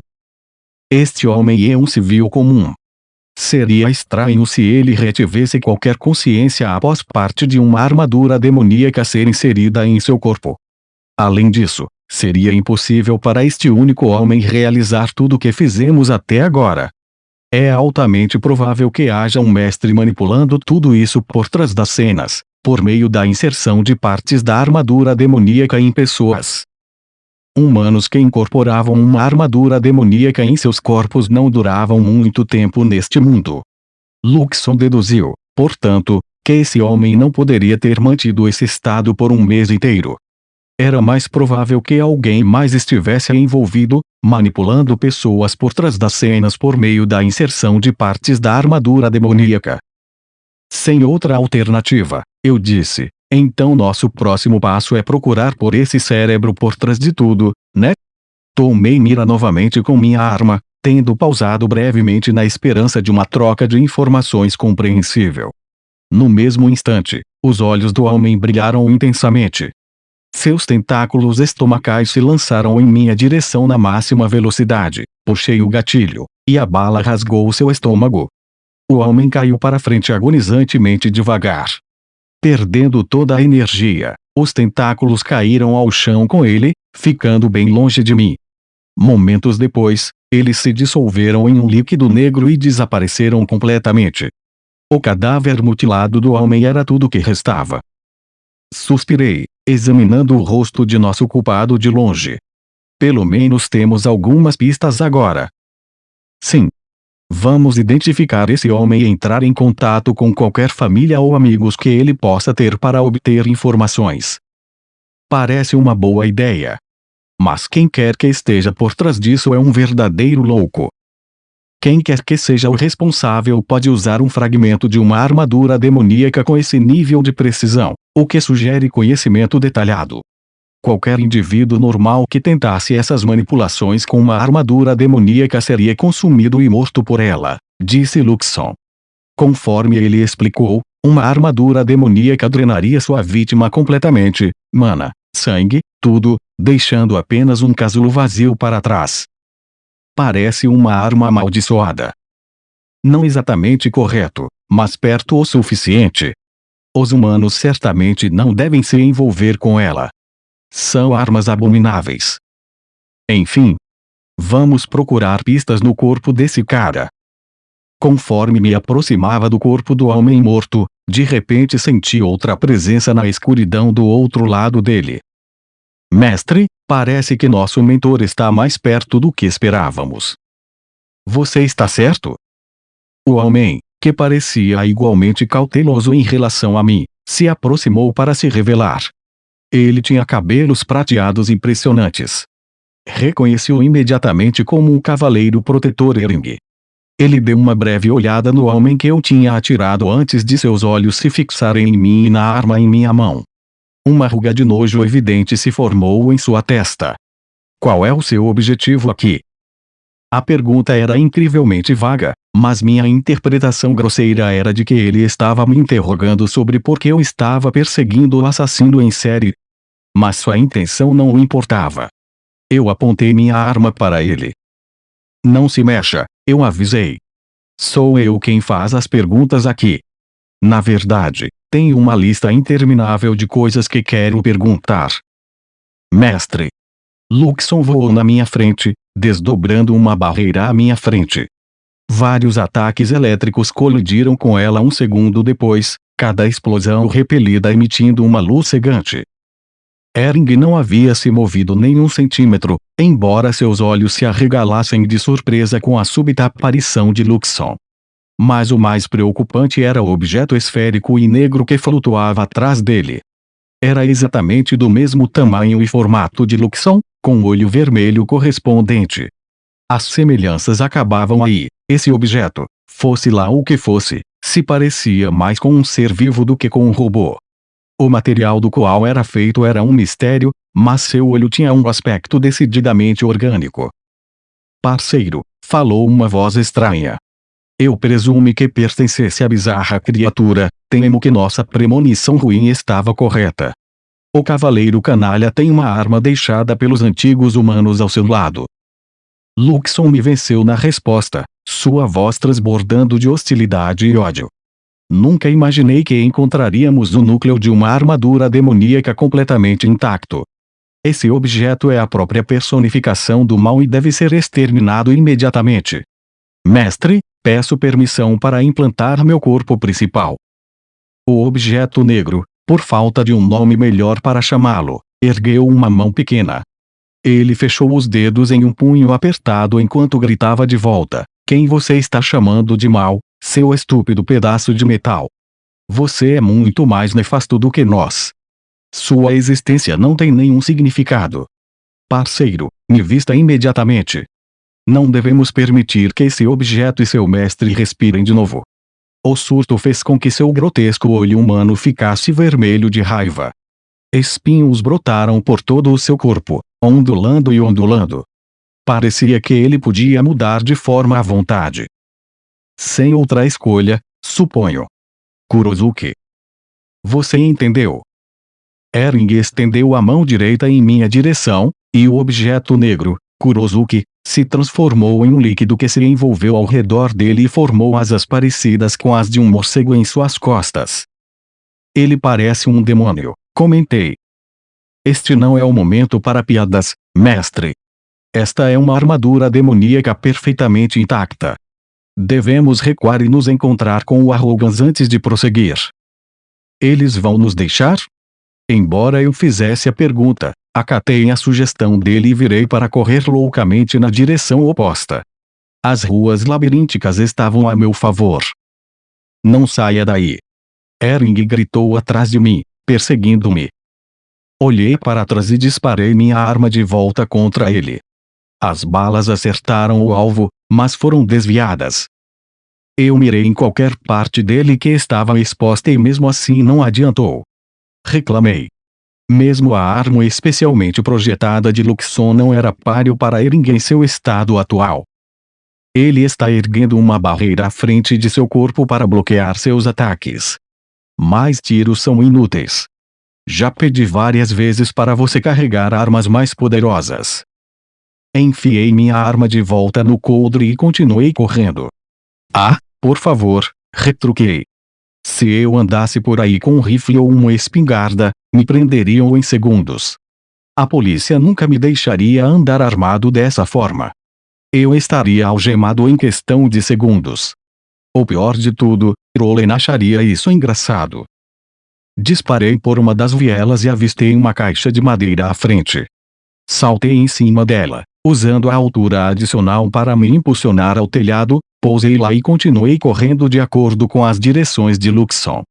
Este homem é um civil comum. Seria estranho se ele retivesse qualquer consciência após parte de uma armadura demoníaca ser inserida em seu corpo. Além disso, seria impossível para este único homem realizar tudo o que fizemos até agora. É altamente provável que haja um mestre manipulando tudo isso por trás das cenas, por meio da inserção de partes da armadura demoníaca em pessoas. Humanos que incorporavam uma armadura demoníaca em seus corpos não duravam muito tempo neste mundo. Luxon deduziu, portanto, que esse homem não poderia ter mantido esse estado por um mês inteiro. Era mais provável que alguém mais estivesse envolvido, manipulando pessoas por trás das cenas por meio da inserção de partes da armadura demoníaca. Sem outra alternativa, eu disse, então nosso próximo passo é procurar por esse cérebro por trás de tudo, né? Tomei mira novamente com minha arma, tendo pausado brevemente na esperança de uma troca de informações compreensível. No mesmo instante, os olhos do homem brilharam intensamente. Seus tentáculos estomacais se lançaram em minha direção na máxima velocidade. Puxei o gatilho, e a bala rasgou seu estômago. O homem caiu para frente agonizantemente devagar. Perdendo toda a energia, os tentáculos caíram ao chão com ele, ficando bem longe de mim. Momentos depois, eles se dissolveram em um líquido negro e desapareceram completamente. O cadáver mutilado do homem era tudo que restava. Suspirei, examinando o rosto de nosso culpado de longe. Pelo menos temos algumas pistas agora. Sim. Vamos identificar esse homem e entrar em contato com qualquer família ou amigos que ele possa ter para obter informações. Parece uma boa ideia. Mas quem quer que esteja por trás disso é um verdadeiro louco. Quem quer que seja o responsável pode usar um fragmento de uma armadura demoníaca com esse nível de precisão, o que sugere conhecimento detalhado. Qualquer indivíduo normal que tentasse essas manipulações com uma armadura demoníaca seria consumido e morto por ela, disse Luxon. Conforme ele explicou, uma armadura demoníaca drenaria sua vítima completamente, mana, sangue, tudo, deixando apenas um casulo vazio para trás. Parece uma arma amaldiçoada. Não exatamente correto, mas perto o suficiente. Os humanos certamente não devem se envolver com ela. São armas abomináveis. Enfim. Vamos procurar pistas no corpo desse cara. Conforme me aproximava do corpo do homem morto, de repente senti outra presença na escuridão do outro lado dele. Mestre, parece que nosso mentor está mais perto do que esperávamos. Você está certo? O homem, que parecia igualmente cauteloso em relação a mim, se aproximou para se revelar. Ele tinha cabelos prateados impressionantes. Reconheci-o imediatamente como um cavaleiro protetor Ering. Ele deu uma breve olhada no homem que eu tinha atirado antes de seus olhos se fixarem em mim e na arma em minha mão. Uma ruga de nojo evidente se formou em sua testa. Qual é o seu objetivo aqui? A pergunta era incrivelmente vaga, mas minha interpretação grosseira era de que ele estava me interrogando sobre por que eu estava perseguindo o assassino em série. Mas sua intenção não o importava. Eu apontei minha arma para ele. Não se mexa, eu avisei. Sou eu quem faz as perguntas aqui. Na verdade, tenho uma lista interminável de coisas que quero perguntar. Mestre. Luxon voou na minha frente, desdobrando uma barreira à minha frente. Vários ataques elétricos colidiram com ela um segundo depois, cada explosão repelida emitindo uma luz cegante. Ering não havia se movido nem um centímetro, embora seus olhos se arregalassem de surpresa com a súbita aparição de Luxon. Mas o mais preocupante era o objeto esférico e negro que flutuava atrás dele. Era exatamente do mesmo tamanho e formato de Luxon, com o olho vermelho correspondente. As semelhanças acabavam aí. Esse objeto, fosse lá o que fosse, se parecia mais com um ser vivo do que com um robô. O material do qual era feito era um mistério, mas seu olho tinha um aspecto decididamente orgânico. Parceiro, falou uma voz estranha. Eu presumo que pertencesse à bizarra criatura, temo que nossa premonição ruim estava correta. O cavaleiro canalha tem uma arma deixada pelos antigos humanos ao seu lado. Luxon me venceu na resposta, sua voz transbordando de hostilidade e ódio. Nunca imaginei que encontraríamos o núcleo de uma armadura demoníaca completamente intacto. Esse objeto é a própria personificação do mal e deve ser exterminado imediatamente. Mestre, peço permissão para implantar meu corpo principal. O objeto negro, por falta de um nome melhor para chamá-lo, ergueu uma mão pequena. Ele fechou os dedos em um punho apertado enquanto gritava de volta: "Quem você está chamando de mal, seu estúpido pedaço de metal? Você é muito mais nefasto do que nós. Sua existência não tem nenhum significado. Parceiro, me vista imediatamente. Não devemos permitir que esse objeto e seu mestre respirem de novo." O surto fez com que seu grotesco olho humano ficasse vermelho de raiva. Espinhos brotaram por todo o seu corpo, ondulando e ondulando. Parecia que ele podia mudar de forma à vontade. Sem outra escolha, suponho. Kurozuki. Você entendeu? Ering estendeu a mão direita em minha direção, e o objeto negro, Kurozuki, se transformou em um líquido que se envolveu ao redor dele e formou asas parecidas com as de um morcego em suas costas. Ele parece um demônio, comentei. Este não é o momento para piadas, mestre. Esta é uma armadura demoníaca perfeitamente intacta. Devemos recuar e nos encontrar com o Arrogans antes de prosseguir. Eles vão nos deixar? Embora eu fizesse a pergunta, acatei a sugestão dele e virei para correr loucamente na direção oposta. As ruas labirínticas estavam a meu favor. Não saia daí! Ering gritou atrás de mim, perseguindo-me. Olhei para trás e disparei minha arma de volta contra ele. As balas acertaram o alvo, mas foram desviadas. Eu mirei em qualquer parte dele que estava exposta e mesmo assim não adiantou. Reclamei. Mesmo a arma especialmente projetada de Luxon não era páreo para Ering em seu estado atual. Ele está erguendo uma barreira à frente de seu corpo para bloquear seus ataques. Mais tiros são inúteis. Já pedi várias vezes para você carregar armas mais poderosas. Enfiei minha arma de volta no coldre e continuei correndo. Ah, por favor, retruquei. Se eu andasse por aí com um rifle ou uma espingarda, me prenderiam em segundos. A polícia nunca me deixaria andar armado dessa forma. Eu estaria algemado em questão de segundos. O pior de tudo, Roland acharia isso engraçado. Disparei por uma das vielas e avistei uma caixa de madeira à frente. Saltei em cima dela, usando a altura adicional para me impulsionar ao telhado, pousei lá e continuei correndo de acordo com as direções de Luxon.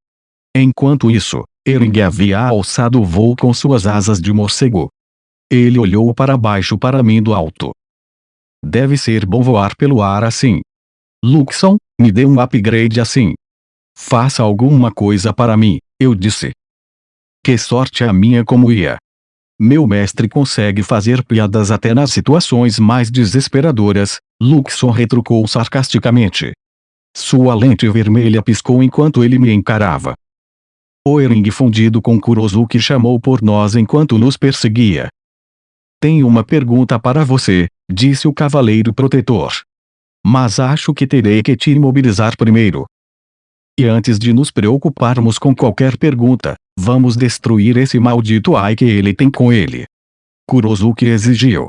Enquanto isso, Ering havia alçado o voo com suas asas de morcego. Ele olhou para baixo para mim do alto. Deve ser bom voar pelo ar assim. Luxon, me dê um upgrade assim. Faça alguma coisa para mim, eu disse. Que sorte a minha como ia. Meu mestre consegue fazer piadas até nas situações mais desesperadoras, Luxon retrucou sarcasticamente. Sua lente vermelha piscou enquanto ele me encarava. O Ering fundido com Kurozuki chamou por nós enquanto nos perseguia. Tenho uma pergunta para você, disse o Cavaleiro Protetor. Mas acho que terei que te imobilizar primeiro. E antes de nos preocuparmos com qualquer pergunta, vamos destruir esse maldito ai que ele tem com ele. Kurozuki exigiu.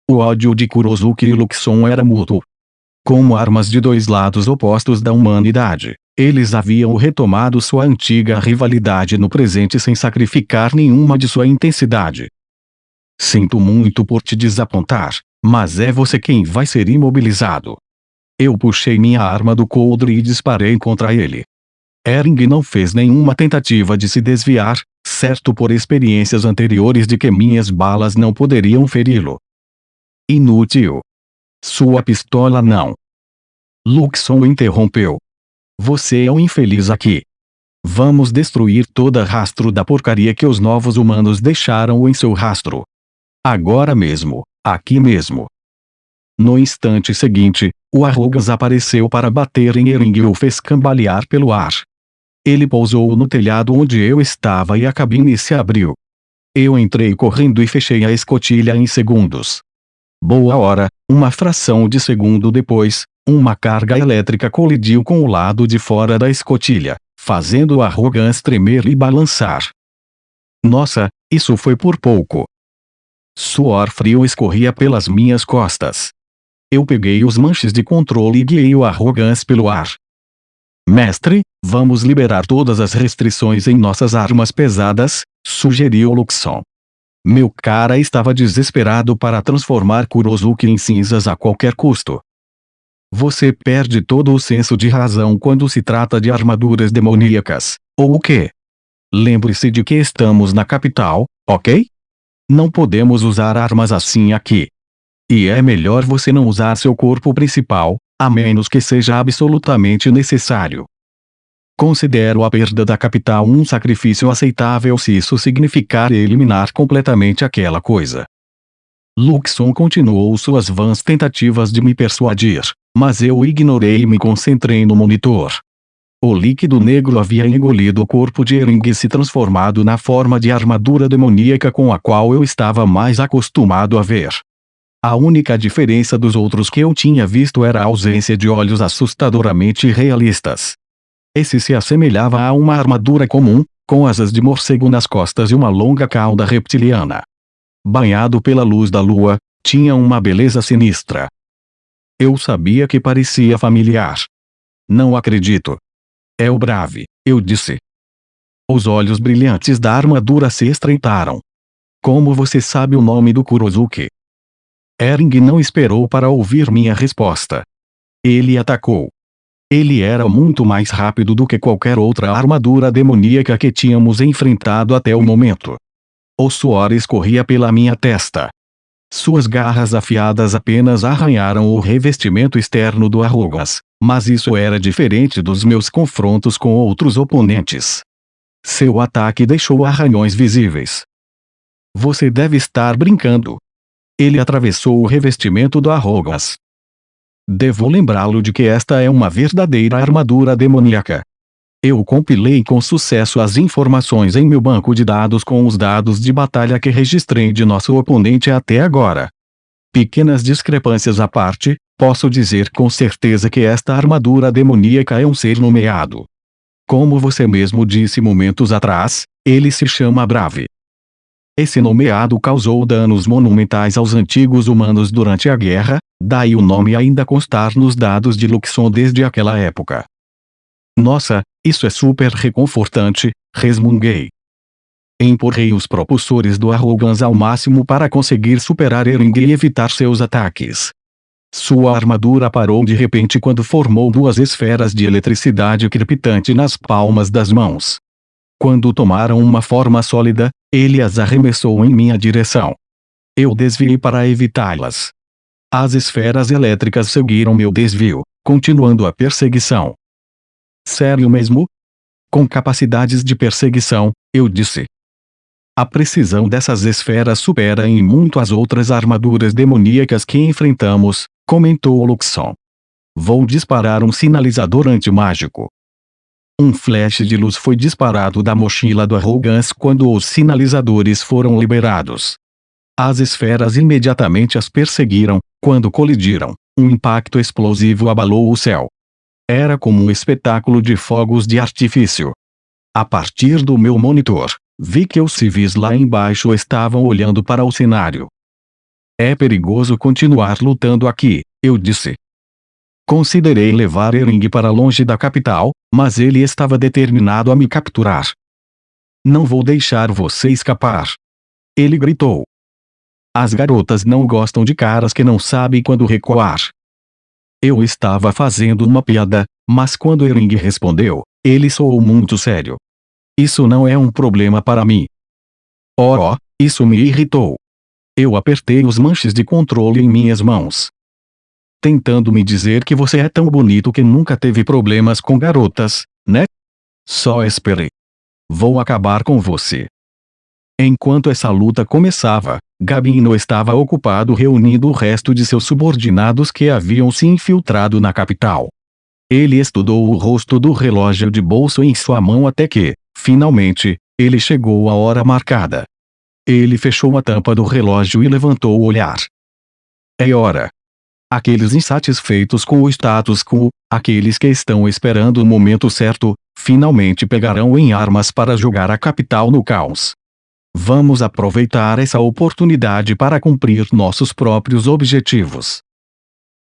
O ódio de Kurozuki e Luxon era mútuo. Como armas de dois lados opostos da humanidade, eles haviam retomado sua antiga rivalidade no presente sem sacrificar nenhuma de sua intensidade. Sinto muito por te desapontar, mas é você quem vai ser imobilizado. Eu puxei minha arma do coldre e disparei contra ele. Ering não fez nenhuma tentativa de se desviar, certo por experiências anteriores de que minhas balas não poderiam feri-lo. Inútil. Sua pistola não. Luxon o interrompeu. Você é um infeliz aqui. Vamos destruir toda rastro da porcaria que os novos humanos deixaram em seu rastro. Agora mesmo, aqui mesmo. No instante seguinte, o Arrogans apareceu para bater em Ering e o fez cambalear pelo ar. Ele pousou no telhado onde eu estava e a cabine se abriu. Eu entrei correndo e fechei a escotilha em segundos. Boa hora, uma fração de segundo depois, uma carga elétrica colidiu com o lado de fora da escotilha, fazendo o Arrogans tremer e balançar. Nossa, isso foi por pouco. Suor frio escorria pelas minhas costas. Eu peguei os manches de controle e guiei o Arrogans pelo ar. Mestre, vamos liberar todas as restrições em nossas armas pesadas, sugeriu Luxon. Meu cara estava desesperado para transformar Kurozuki em cinzas a qualquer custo. Você perde todo o senso de razão quando se trata de armaduras demoníacas, ou o quê? Lembre-se de que estamos na capital, ok? Não podemos usar armas assim aqui. E é melhor você não usar seu corpo principal, a menos que seja absolutamente necessário. Considero a perda da capital um sacrifício aceitável se isso significar eliminar completamente aquela coisa. Luxon continuou suas vãs tentativas de me persuadir, mas eu ignorei e me concentrei no monitor. O líquido negro havia engolido o corpo de Ering e se transformado na forma de armadura demoníaca com a qual eu estava mais acostumado a ver. A única diferença dos outros que eu tinha visto era a ausência de olhos assustadoramente realistas. Esse se assemelhava a uma armadura comum, com asas de morcego nas costas e uma longa cauda reptiliana. Banhado pela luz da lua, tinha uma beleza sinistra. Eu sabia que parecia familiar. Não acredito. É o Brave, eu disse. Os olhos brilhantes da armadura se estreitaram. Como você sabe o nome do Kurozuki? Ering não esperou para ouvir minha resposta. Ele atacou. Ele era muito mais rápido do que qualquer outra armadura demoníaca que tínhamos enfrentado até o momento. O suor escorria pela minha testa. Suas garras afiadas apenas arranharam o revestimento externo do Arrogas, mas isso era diferente dos meus confrontos com outros oponentes. Seu ataque deixou arranhões visíveis. Você deve estar brincando. Ele atravessou o revestimento do Arrogas. Devo lembrá-lo de que esta é uma verdadeira armadura demoníaca. Eu compilei com sucesso as informações em meu banco de dados com os dados de batalha que registrei de nosso oponente até agora. Pequenas discrepâncias à parte, posso dizer com certeza que esta armadura demoníaca é um ser nomeado. Como você mesmo disse momentos atrás, ele se chama Brave. Esse nomeado causou danos monumentais aos antigos humanos durante a guerra, daí o nome ainda constar nos dados de Luxon desde aquela época. Nossa, isso é super reconfortante, resmunguei. Empurrei os propulsores do Arrogans ao máximo para conseguir superar Ering e evitar seus ataques. Sua armadura parou de repente quando formou duas esferas de eletricidade crepitante nas palmas das mãos. Quando tomaram uma forma sólida, ele as arremessou em minha direção. Eu desviei para evitá-las. As esferas elétricas seguiram meu desvio, continuando a perseguição. Sério mesmo? Com capacidades de perseguição, eu disse. A precisão dessas esferas supera em muito as outras armaduras demoníacas que enfrentamos, comentou Luxon. Vou disparar um sinalizador antimágico. Um flash de luz foi disparado da mochila do Arrogans quando os sinalizadores foram liberados. As esferas imediatamente as perseguiram, quando colidiram, um impacto explosivo abalou o céu. Era como um espetáculo de fogos de artifício. A partir do meu monitor, vi que os civis lá embaixo estavam olhando para o cenário. É perigoso continuar lutando aqui, eu disse. Considerei levar Ering para longe da capital, mas ele estava determinado a me capturar. Não vou deixar você escapar. Ele gritou. As garotas não gostam de caras que não sabem quando recuar. Eu estava fazendo uma piada, mas quando Ering respondeu, ele soou muito sério. Isso não é um problema para mim. Oh, isso me irritou. Eu apertei os manches de controle em minhas mãos. Tentando me dizer que você é tão bonito que nunca teve problemas com garotas, né? Só espere. Vou acabar com você. Enquanto essa luta começava, Gabino estava ocupado reunindo o resto de seus subordinados que haviam se infiltrado na capital. Ele estudou o rosto do relógio de bolso em sua mão até que, finalmente, ele chegou à hora marcada. Ele fechou a tampa do relógio e levantou o olhar. É hora. Aqueles insatisfeitos com o status quo, aqueles que estão esperando o momento certo, finalmente pegarão em armas para jogar a capital no caos. Vamos aproveitar essa oportunidade para cumprir nossos próprios objetivos.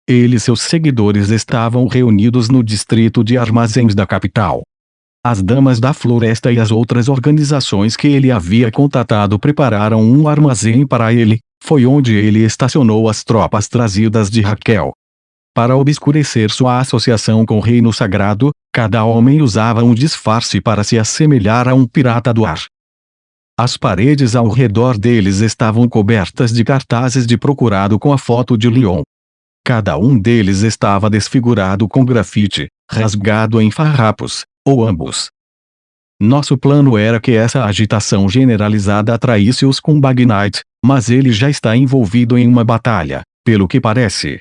Ele e seus seguidores estavam reunidos no distrito de armazéns da capital. As Damas da Floresta e as outras organizações que ele havia contatado prepararam um armazém para ele. Foi onde ele estacionou as tropas trazidas de Raquel. Para obscurecer sua associação com o Reino Sagrado, cada homem usava um disfarce para se assemelhar a um pirata do ar. As paredes ao redor deles estavam cobertas de cartazes de procurado com a foto de Leon. Cada um deles estava desfigurado com grafite, rasgado em farrapos, ou ambos. Nosso plano era que essa agitação generalizada atraísse os Combagnight, mas ele já está envolvido em uma batalha, pelo que parece.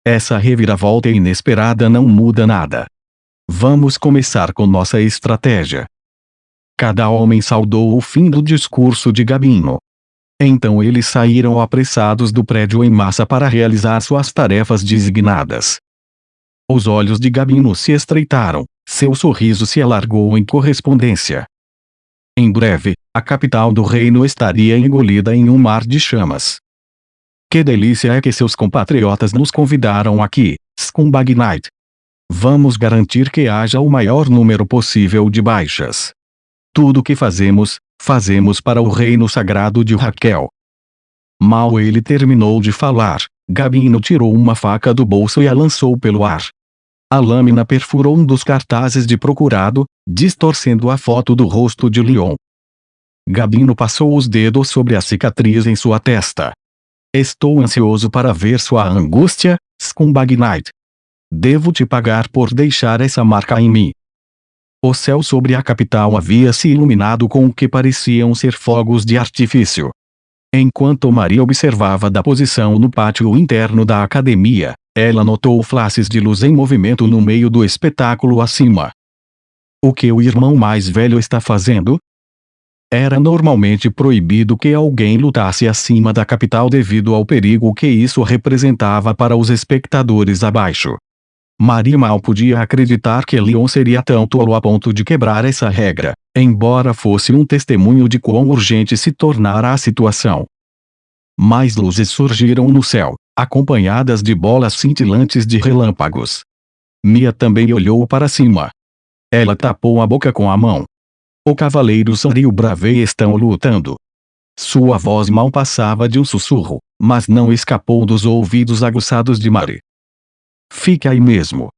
Essa reviravolta inesperada não muda nada. Vamos começar com nossa estratégia. Cada homem saudou o fim do discurso de Gabino. Então eles saíram apressados do prédio em massa para realizar suas tarefas designadas. Os olhos de Gabino se estreitaram, seu sorriso se alargou em correspondência. Em breve, a capital do reino estaria engolida em um mar de chamas. Que delícia é que seus compatriotas nos convidaram aqui, Scumbagnight. Vamos garantir que haja o maior número possível de baixas. Tudo o que fazemos, fazemos para o reino sagrado de Raquel. Mal ele terminou de falar, Gabino tirou uma faca do bolso e a lançou pelo ar. A lâmina perfurou um dos cartazes de procurado, distorcendo a foto do rosto de Leon. Gabino passou os dedos sobre a cicatriz em sua testa. Estou ansioso para ver sua angústia, Scumbagnight. Devo te pagar por deixar essa marca em mim. O céu sobre a capital havia se iluminado com o que pareciam ser fogos de artifício. Enquanto Maria observava da posição no pátio interno da academia, ela notou flashes de luz em movimento no meio do espetáculo acima. O que o irmão mais velho está fazendo? Era normalmente proibido que alguém lutasse acima da capital devido ao perigo que isso representava para os espectadores abaixo. Maria mal podia acreditar que Leon seria tão tolo a ponto de quebrar essa regra, embora fosse um testemunho de quão urgente se tornara a situação. Mais luzes surgiram no céu, acompanhadas de bolas cintilantes de relâmpagos. Mia também olhou para cima. Ela tapou a boca com a mão. O cavaleiro San e o Bravey estão lutando. Sua voz mal passava de um sussurro, mas não escapou dos ouvidos aguçados de Mari. Fique aí mesmo.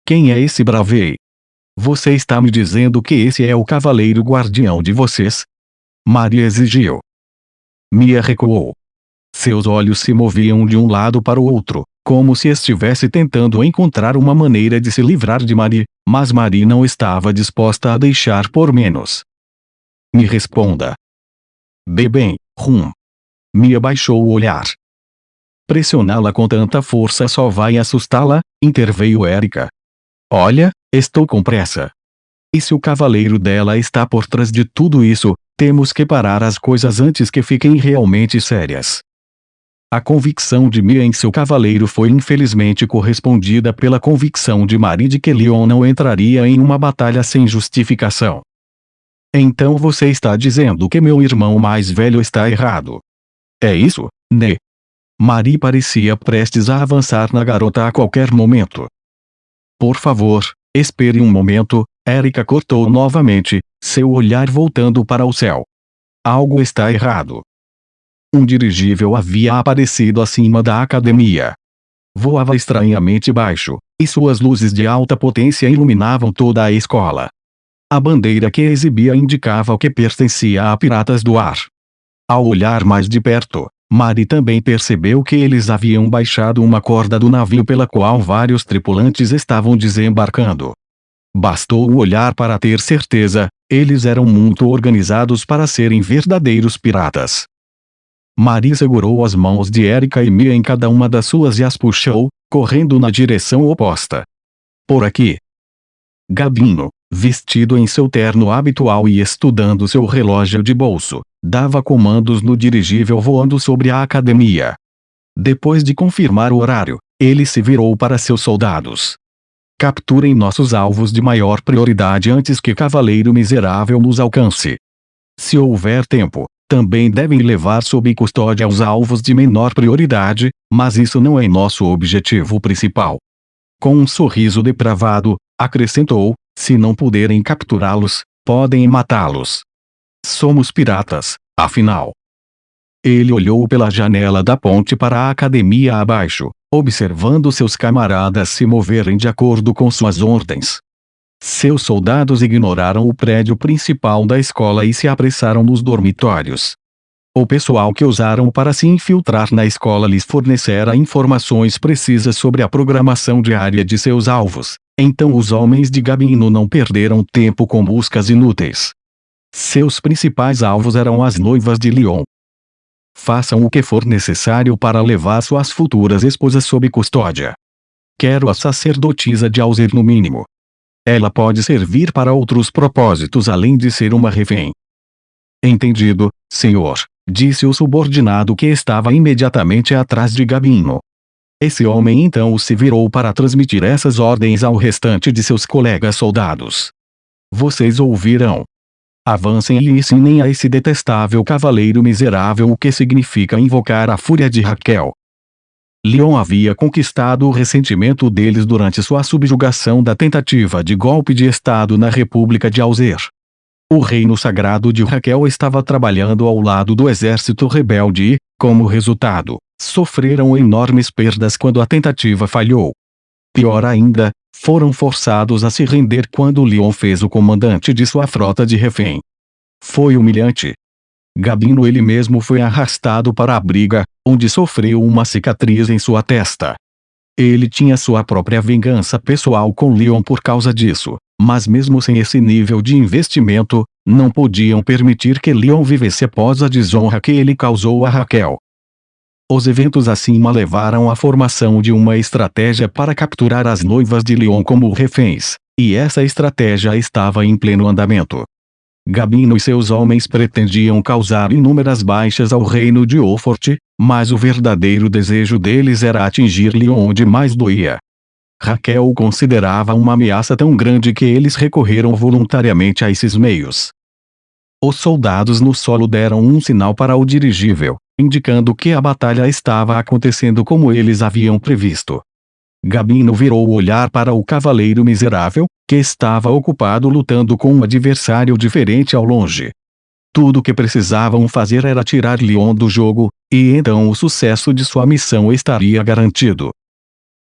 Quem é esse Bravey? Você está me dizendo que esse é o cavaleiro guardião de vocês? Mari exigiu. Mia recuou. Seus olhos se moviam de um lado para o outro, como se estivesse tentando encontrar uma maneira de se livrar de Mari, mas Mari não estava disposta a deixar por menos. Me responda. Bem, Mia baixou o olhar. Pressioná-la com tanta força só vai assustá-la, interveio Erika. Olha, estou com pressa. E se o cavaleiro dela está por trás de tudo isso, temos que parar as coisas antes que fiquem realmente sérias. A convicção de Mia em seu cavaleiro foi infelizmente correspondida pela convicção de Marie de que Leon não entraria em uma batalha sem justificação. Então você está dizendo que meu irmão mais velho está errado. É isso, né? Marie parecia prestes a avançar na garota a qualquer momento. Por favor, espere um momento, Erika cortou novamente, seu olhar voltando para o céu. Algo está errado. Um dirigível havia aparecido acima da academia. Voava estranhamente baixo, e suas luzes de alta potência iluminavam toda a escola. A bandeira que exibia indicava que pertencia a piratas do ar. Ao olhar mais de perto, Mari também percebeu que eles haviam baixado uma corda do navio pela qual vários tripulantes estavam desembarcando. Bastou olhar para ter certeza, eles eram muito organizados para serem verdadeiros piratas. Mari segurou as mãos de Erika e Mia em cada uma das suas e as puxou, correndo na direção oposta. Por aqui. Gabino, vestido em seu terno habitual e estudando seu relógio de bolso, dava comandos no dirigível voando sobre a academia. Depois de confirmar o horário, ele se virou para seus soldados. Capturem nossos alvos de maior prioridade antes que cavaleiro miserável nos alcance. Se houver tempo, também devem levar sob custódia os alvos de menor prioridade, mas isso não é nosso objetivo principal. Com um sorriso depravado, acrescentou, Se não puderem capturá-los, podem matá-los. Somos piratas, afinal. Ele olhou pela janela da ponte para a academia abaixo, observando seus camaradas se moverem de acordo com suas ordens. Seus soldados ignoraram o prédio principal da escola e se apressaram nos dormitórios. O pessoal que usaram para se infiltrar na escola lhes fornecera informações precisas sobre a programação diária de seus alvos, então os homens de Gabino não perderam tempo com buscas inúteis. Seus principais alvos eram as noivas de Leon. Façam o que for necessário para levar suas futuras esposas sob custódia. Quero a sacerdotisa de Alzir no mínimo. Ela pode servir para outros propósitos além de ser uma refém. Entendido, senhor, disse o subordinado que estava imediatamente atrás de Gabino. Esse homem então se virou para transmitir essas ordens ao restante de seus colegas soldados. Vocês ouvirão. Avancem e ensinem a esse detestável cavaleiro miserável o que significa invocar a fúria de Raquel. Leon havia conquistado o ressentimento deles durante sua subjugação da tentativa de golpe de Estado na República de Alzir. O reino sagrado de Raquel estava trabalhando ao lado do exército rebelde e, como resultado, sofreram enormes perdas quando a tentativa falhou. Pior ainda, foram forçados a se render quando Leon fez o comandante de sua frota de refém. Foi humilhante. Gabino ele mesmo foi arrastado para a briga, onde sofreu uma cicatriz em sua testa. Ele tinha sua própria vingança pessoal com Leon por causa disso, mas mesmo sem esse nível de investimento, não podiam permitir que Leon vivesse após a desonra que ele causou a Raquel. Os eventos acima levaram à formação de uma estratégia para capturar as noivas de Leon como reféns, e essa estratégia estava em pleno andamento. Gabino e seus homens pretendiam causar inúmeras baixas ao reino de Ofort, mas o verdadeiro desejo deles era atingir Leon onde mais doía. Raquel o considerava uma ameaça tão grande que eles recorreram voluntariamente a esses meios. Os soldados no solo deram um sinal para o dirigível, indicando que a batalha estava acontecendo como eles haviam previsto. Gabino virou o olhar para o cavaleiro miserável, que estava ocupado lutando com um adversário diferente ao longe. Tudo o que precisavam fazer era tirar Leon do jogo, e então o sucesso de sua missão estaria garantido.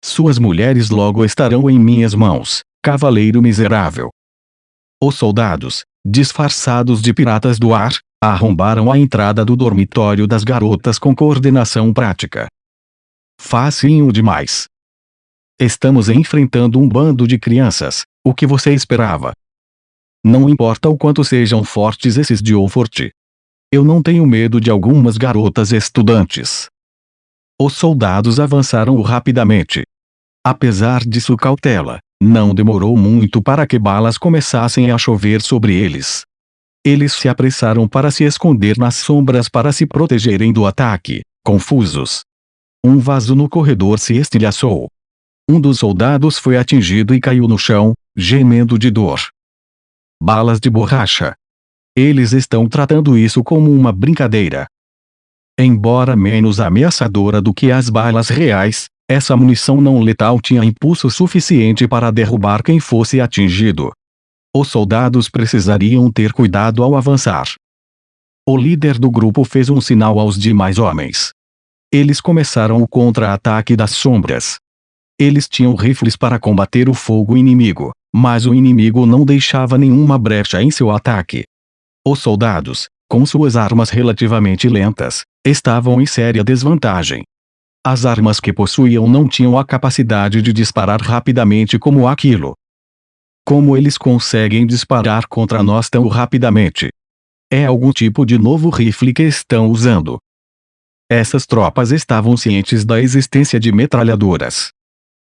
Suas mulheres logo estarão em minhas mãos, cavaleiro miserável. Os soldados, disfarçados de piratas do ar, arrombaram a entrada do dormitório das garotas com coordenação prática. Facinho demais. Estamos enfrentando um bando de crianças, o que você esperava? Não importa o quanto sejam fortes esses de Ofort. Eu não tenho medo de algumas garotas estudantes. Os soldados avançaram rapidamente. Apesar de sua cautela, não demorou muito para que balas começassem a chover sobre eles. Eles se apressaram para se esconder nas sombras para se protegerem do ataque, confusos. Um vaso no corredor se estilhaçou. Um dos soldados foi atingido e caiu no chão, gemendo de dor. Balas de borracha. Eles estão tratando isso como uma brincadeira. Embora menos ameaçadora do que as balas reais, essa munição não letal tinha impulso suficiente para derrubar quem fosse atingido. Os soldados precisariam ter cuidado ao avançar. O líder do grupo fez um sinal aos demais homens. Eles começaram o contra-ataque das sombras. Eles tinham rifles para combater o fogo inimigo, mas o inimigo não deixava nenhuma brecha em seu ataque. Os soldados, com suas armas relativamente lentas, estavam em séria desvantagem. As armas que possuíam não tinham a capacidade de disparar rapidamente como aquilo. Como eles conseguem disparar contra nós tão rapidamente? É algum tipo de novo rifle que estão usando. Essas tropas estavam cientes da existência de metralhadoras.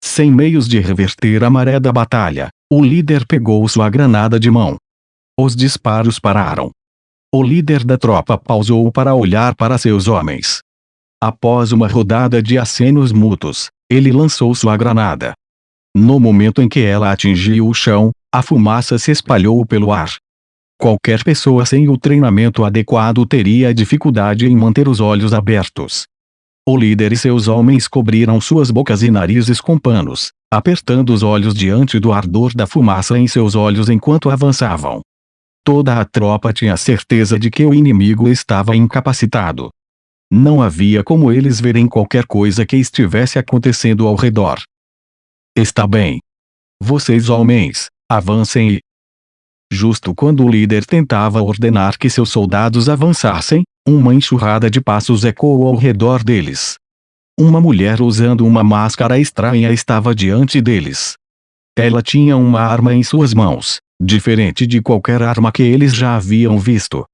Sem meios de reverter a maré da batalha, o líder pegou sua granada de mão. Os disparos pararam. O líder da tropa pausou para olhar para seus homens. Após uma rodada de acenos mútuos, ele lançou sua granada. No momento em que ela atingiu o chão, a fumaça se espalhou pelo ar. Qualquer pessoa sem o treinamento adequado teria dificuldade em manter os olhos abertos. O líder e seus homens cobriram suas bocas e narizes com panos, apertando os olhos diante do ardor da fumaça em seus olhos enquanto avançavam. Toda a tropa tinha certeza de que o inimigo estava incapacitado. Não havia como eles verem qualquer coisa que estivesse acontecendo ao redor. Está bem. Vocês homens, avancem e... Justo quando o líder tentava ordenar que seus soldados avançassem, uma enxurrada de passos ecoou ao redor deles. Uma mulher usando uma máscara estranha estava diante deles. Ela tinha uma arma em suas mãos, diferente de qualquer arma que eles já haviam visto.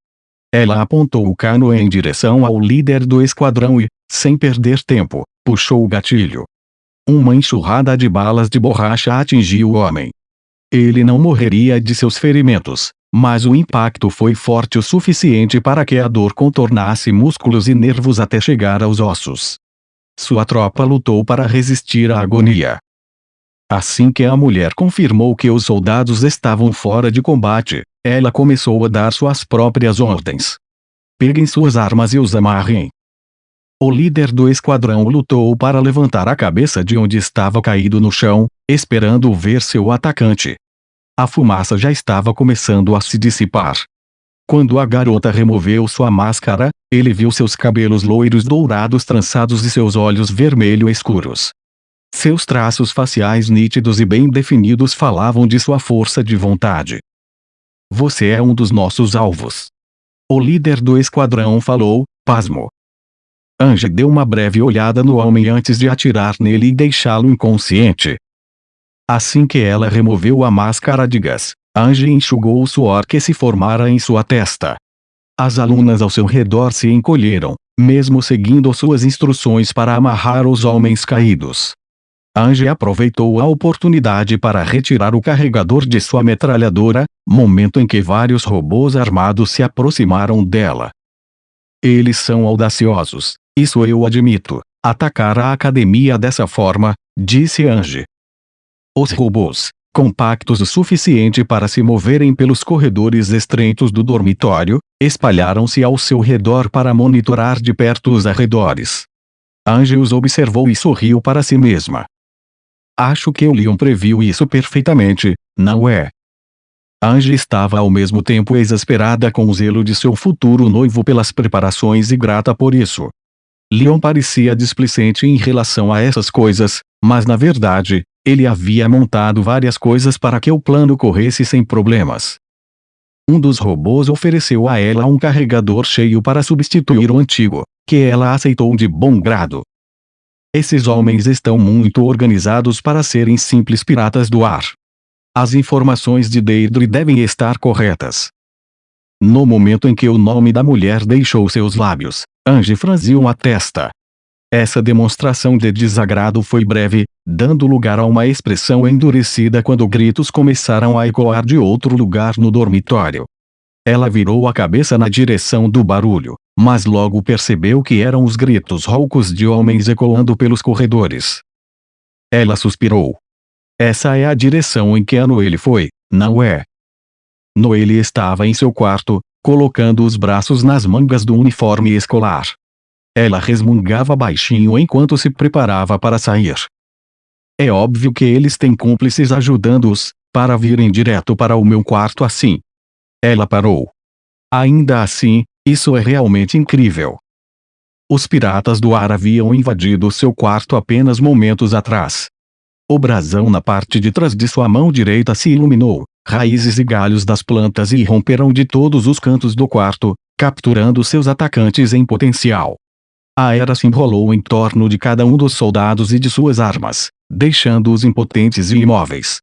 Ela apontou o cano em direção ao líder do esquadrão e, sem perder tempo, puxou o gatilho. Uma enxurrada de balas de borracha atingiu o homem. Ele não morreria de seus ferimentos, mas o impacto foi forte o suficiente para que a dor contornasse músculos e nervos até chegar aos ossos. Sua tropa lutou para resistir à agonia. Assim que a mulher confirmou que os soldados estavam fora de combate, ela começou a dar suas próprias ordens. Peguem suas armas e os amarrem. O líder do esquadrão lutou para levantar a cabeça de onde estava caído no chão, esperando ver seu atacante. A fumaça já estava começando a se dissipar. Quando a garota removeu sua máscara, ele viu seus cabelos loiros dourados trançados e seus olhos vermelho escuros. Seus traços faciais nítidos e bem definidos falavam de sua força de vontade. Você é um dos nossos alvos. O líder do esquadrão falou, pasmo. Angie deu uma breve olhada no homem antes de atirar nele e deixá-lo inconsciente. Assim que ela removeu a máscara de gás, Angie enxugou o suor que se formara em sua testa. As alunas ao seu redor se encolheram, mesmo seguindo suas instruções para amarrar os homens caídos. Angie aproveitou a oportunidade para retirar o carregador de sua metralhadora, momento em que vários robôs armados se aproximaram dela. Eles são audaciosos, isso eu admito. Atacar a academia dessa forma, disse Angie. Os robôs, compactos o suficiente para se moverem pelos corredores estreitos do dormitório, espalharam-se ao seu redor para monitorar de perto os arredores. Angie os observou e sorriu para si mesma. Acho que o Leon previu isso perfeitamente, não é? Angie estava ao mesmo tempo exasperada com o zelo de seu futuro noivo pelas preparações e grata por isso. Leon parecia displicente em relação a essas coisas, mas na verdade, ele havia montado várias coisas para que o plano corresse sem problemas. Um dos robôs ofereceu a ela um carregador cheio para substituir o antigo, que ela aceitou de bom grado. Esses homens estão muito organizados para serem simples piratas do ar. As informações de Deirdre devem estar corretas. No momento em que o nome da mulher deixou seus lábios, Angie franziu a testa. Essa demonstração de desagrado foi breve, dando lugar a uma expressão endurecida quando gritos começaram a ecoar de outro lugar no dormitório. Ela virou a cabeça na direção do barulho, mas logo percebeu que eram os gritos roucos de homens ecoando pelos corredores. Ela suspirou. Essa é a direção em que a Noelle foi, não é? Noelle estava em seu quarto, colocando os braços nas mangas do uniforme escolar. Ela resmungava baixinho enquanto se preparava para sair. É óbvio que eles têm cúmplices ajudando-os, para virem direto para o meu quarto assim. Ela parou. Ainda assim, isso é realmente incrível. Os piratas do ar haviam invadido seu quarto apenas momentos atrás. O brasão na parte de trás de sua mão direita se iluminou, raízes e galhos das plantas irromperam de todos os cantos do quarto, capturando seus atacantes em potencial. A era se enrolou em torno de cada um dos soldados e de suas armas, deixando-os impotentes e imóveis.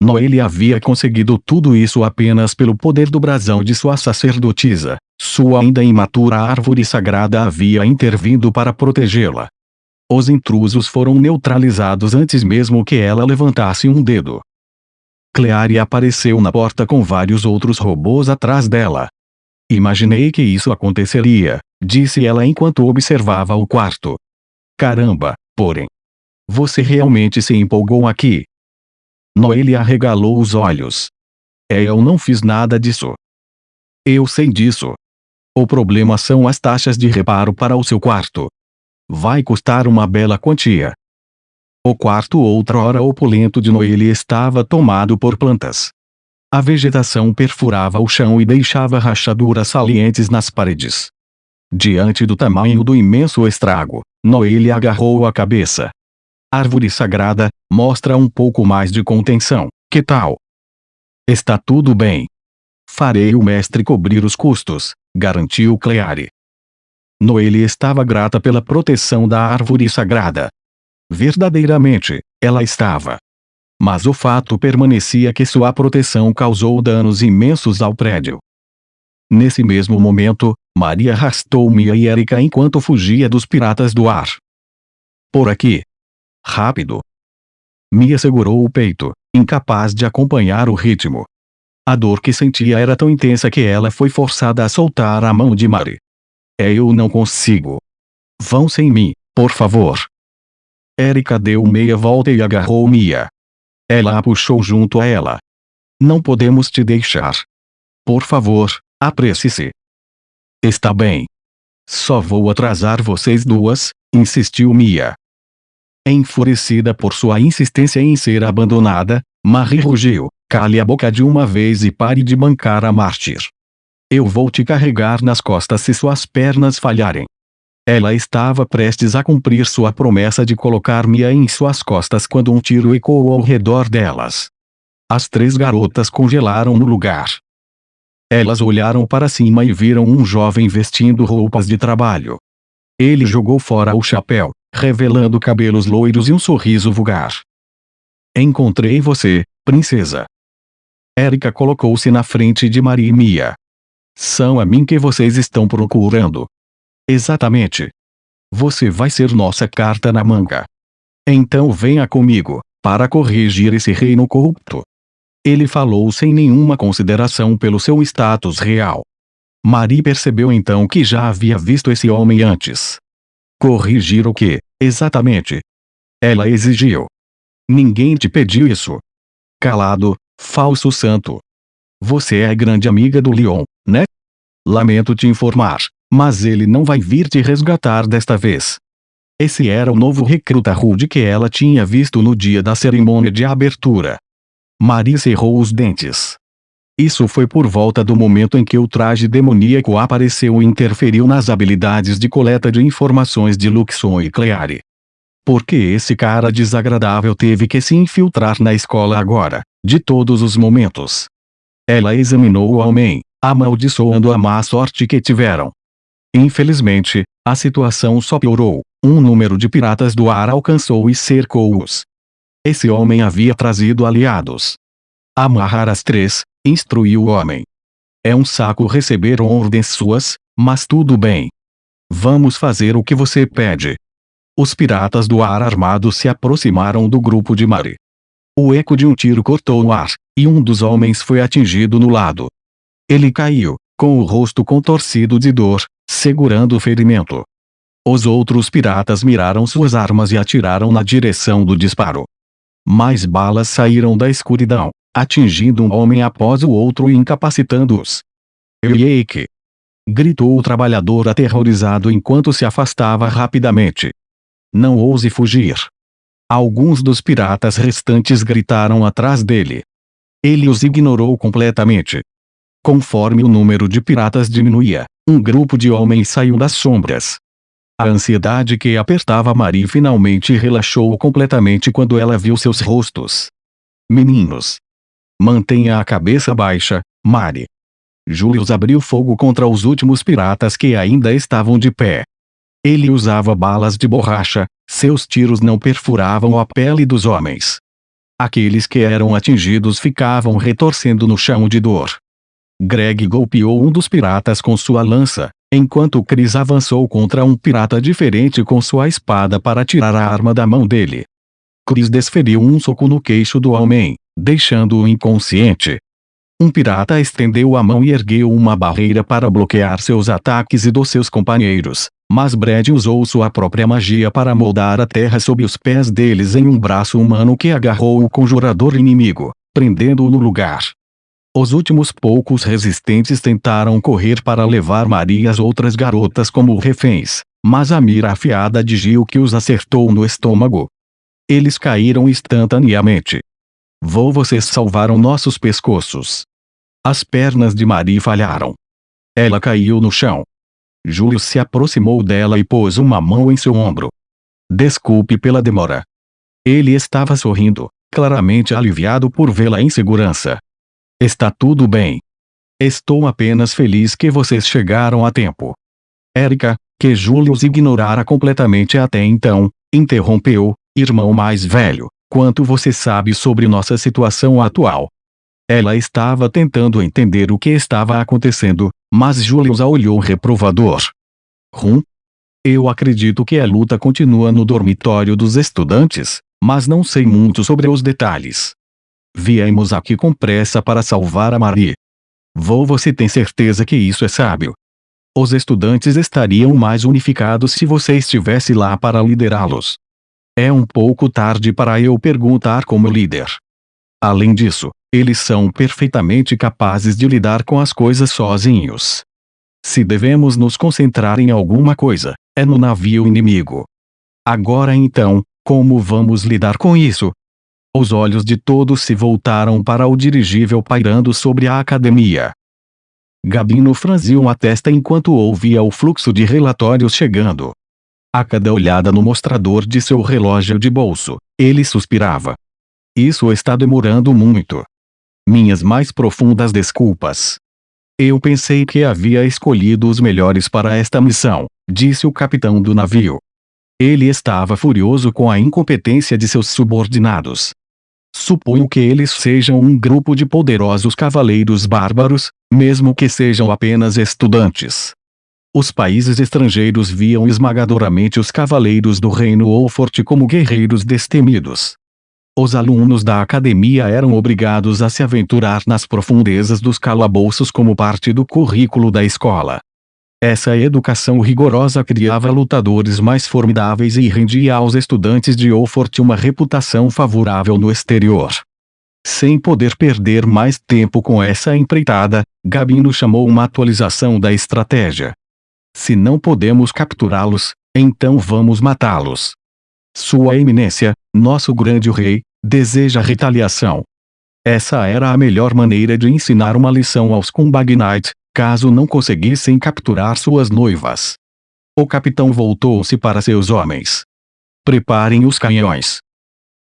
Noelle havia conseguido tudo isso apenas pelo poder do brasão de sua sacerdotisa. Sua ainda imatura árvore sagrada havia intervindo para protegê-la. Os intrusos foram neutralizados antes mesmo que ela levantasse um dedo. Cleary apareceu na porta com vários outros robôs atrás dela. Imaginei que isso aconteceria, disse ela enquanto observava o quarto. Caramba, porém. Você realmente se empolgou aqui. Noelle arregalou os olhos. Eu não fiz nada disso. Eu sei disso. O problema são as taxas de reparo para o seu quarto. Vai custar uma bela quantia. O quarto, outrora opulento de Noelle, estava tomado por plantas. A vegetação perfurava o chão e deixava rachaduras salientes nas paredes. Diante do tamanho do imenso estrago, Noelle agarrou a cabeça. Árvore sagrada, mostra um pouco mais de contenção, que tal? Está tudo bem. Farei o mestre cobrir os custos, garantiu Cleary. Noelle estava grata pela proteção da árvore sagrada. Verdadeiramente, ela estava. Mas o fato permanecia que sua proteção causou danos imensos ao prédio. Nesse mesmo momento, Maria arrastou Mia e Erika enquanto fugia dos piratas do ar. Por aqui. Rápido. Mia segurou o peito, incapaz de acompanhar o ritmo. A dor que sentia era tão intensa que ela foi forçada a soltar a mão de Mari. Eu não consigo. Vão sem mim, por favor. Erika deu meia volta e agarrou Mia. Ela a puxou junto a ela. Não podemos te deixar. Por favor, apresse-se. Está bem. Só vou atrasar vocês duas, insistiu Mia. Enfurecida por sua insistência em ser abandonada, Marie rugiu: cale a boca de uma vez e pare de bancar a mártir. Eu vou te carregar nas costas se suas pernas falharem. Ela estava prestes a cumprir sua promessa de colocar Mia em suas costas quando um tiro ecoou ao redor delas. As três garotas congelaram no lugar. Elas olharam para cima e viram um jovem vestindo roupas de trabalho. Ele jogou fora o chapéu, revelando cabelos loiros e um sorriso vulgar. Encontrei você, princesa. Erika colocou-se na frente de Maria e Mia. São a mim que vocês estão procurando. Exatamente. Você vai ser nossa carta na manga. Então venha comigo, para corrigir esse reino corrupto. Ele falou sem nenhuma consideração pelo seu status real. Marie percebeu então que já havia visto esse homem antes. Corrigir o quê, exatamente? Ela exigiu. Ninguém te pediu isso. Calado, falso santo. Você é a grande amiga do Leon, né? Lamento te informar, mas ele não vai vir te resgatar desta vez. Esse era o novo recruta rude que ela tinha visto no dia da cerimônia de abertura. Marie cerrou os dentes. Isso foi por volta do momento em que o traje demoníaco apareceu e interferiu nas habilidades de coleta de informações de Luxon e Cleary. Por que esse cara desagradável teve que se infiltrar na escola agora, de todos os momentos? Ela examinou o homem, amaldiçoando a má sorte que tiveram. Infelizmente, a situação só piorou. Um número de piratas do ar alcançou e cercou-os. Esse homem havia trazido aliados. Amarrar as três, instruiu o homem. É um saco receber ordens suas, mas tudo bem. Vamos fazer o que você pede. Os piratas do ar armados se aproximaram do grupo de Marie. O eco de um tiro cortou o ar, e um dos homens foi atingido no lado. Ele caiu, com o rosto contorcido de dor, segurando o ferimento. Os outros piratas miraram suas armas e atiraram na direção do disparo. Mais balas saíram da escuridão, atingindo um homem após o outro e incapacitando-os. Eike! Gritou o trabalhador aterrorizado enquanto se afastava rapidamente. Não ouse fugir. Alguns dos piratas restantes gritaram atrás dele. Ele os ignorou completamente. Conforme o número de piratas diminuía, um grupo de homens saiu das sombras. A ansiedade que apertava Marie finalmente relaxou completamente quando ela viu seus rostos. Meninos! Mantenha a cabeça baixa, Marie. Julius abriu fogo contra os últimos piratas que ainda estavam de pé. Ele usava balas de borracha, seus tiros não perfuravam a pele dos homens. Aqueles que eram atingidos ficavam retorcendo no chão de dor. Greg golpeou um dos piratas com sua lança, enquanto Chris avançou contra um pirata diferente com sua espada para tirar a arma da mão dele. Chris desferiu um soco no queixo do homem, deixando-o inconsciente. Um pirata estendeu a mão e ergueu uma barreira para bloquear seus ataques e dos seus companheiros, mas Brad usou sua própria magia para moldar a terra sob os pés deles em um braço humano que agarrou o conjurador inimigo, prendendo-o no lugar. Os últimos poucos resistentes tentaram correr para levar Marie e as outras garotas como reféns, mas a mira afiada de Gil que os acertou no estômago. Eles caíram instantaneamente. Vocês salvaram nossos pescoços. As pernas de Marie falharam. Ela caiu no chão. Júlio se aproximou dela e pôs uma mão em seu ombro. Desculpe pela demora. Ele estava sorrindo, claramente aliviado por vê-la em segurança. Está tudo bem. Estou apenas feliz que vocês chegaram a tempo. Erika, que Júlio os ignorara completamente até então, interrompeu, irmão mais velho, quanto você sabe sobre nossa situação atual? Ela estava tentando entender o que estava acontecendo, mas Júlio a olhou reprovador. Eu acredito que a luta continua no dormitório dos estudantes, mas não sei muito sobre os detalhes. Viemos aqui com pressa para salvar a Marie. Você tem certeza que isso é sábio? Os estudantes estariam mais unificados se você estivesse lá para liderá-los. É um pouco tarde para eu perguntar como líder. Além disso, eles são perfeitamente capazes de lidar com as coisas sozinhos. Se devemos nos concentrar em alguma coisa, é no navio inimigo. Agora então, como vamos lidar com isso? Os olhos de todos se voltaram para o dirigível pairando sobre a academia. Gabino franziu a testa enquanto ouvia o fluxo de relatórios chegando. A cada olhada no mostrador de seu relógio de bolso, ele suspirava. Isso está demorando muito. Minhas mais profundas desculpas. Eu pensei que havia escolhido os melhores para esta missão, disse o capitão do navio. Ele estava furioso com a incompetência de seus subordinados. Suponho que eles sejam um grupo de poderosos cavaleiros bárbaros, mesmo que sejam apenas estudantes. Os países estrangeiros viam esmagadoramente os cavaleiros do reino Wolfort como guerreiros destemidos. Os alunos da academia eram obrigados a se aventurar nas profundezas dos calabouços como parte do currículo da escola. Essa educação rigorosa criava lutadores mais formidáveis e rendia aos estudantes de Wolfort uma reputação favorável no exterior. Sem poder perder mais tempo com essa empreitada, Gabino chamou uma atualização da estratégia. Se não podemos capturá-los, então vamos matá-los. Sua Eminência, nosso grande rei, deseja retaliação. Essa era a melhor maneira de ensinar uma lição aos Combagnight, caso não conseguissem capturar suas noivas. O capitão voltou-se para seus homens. Preparem os canhões.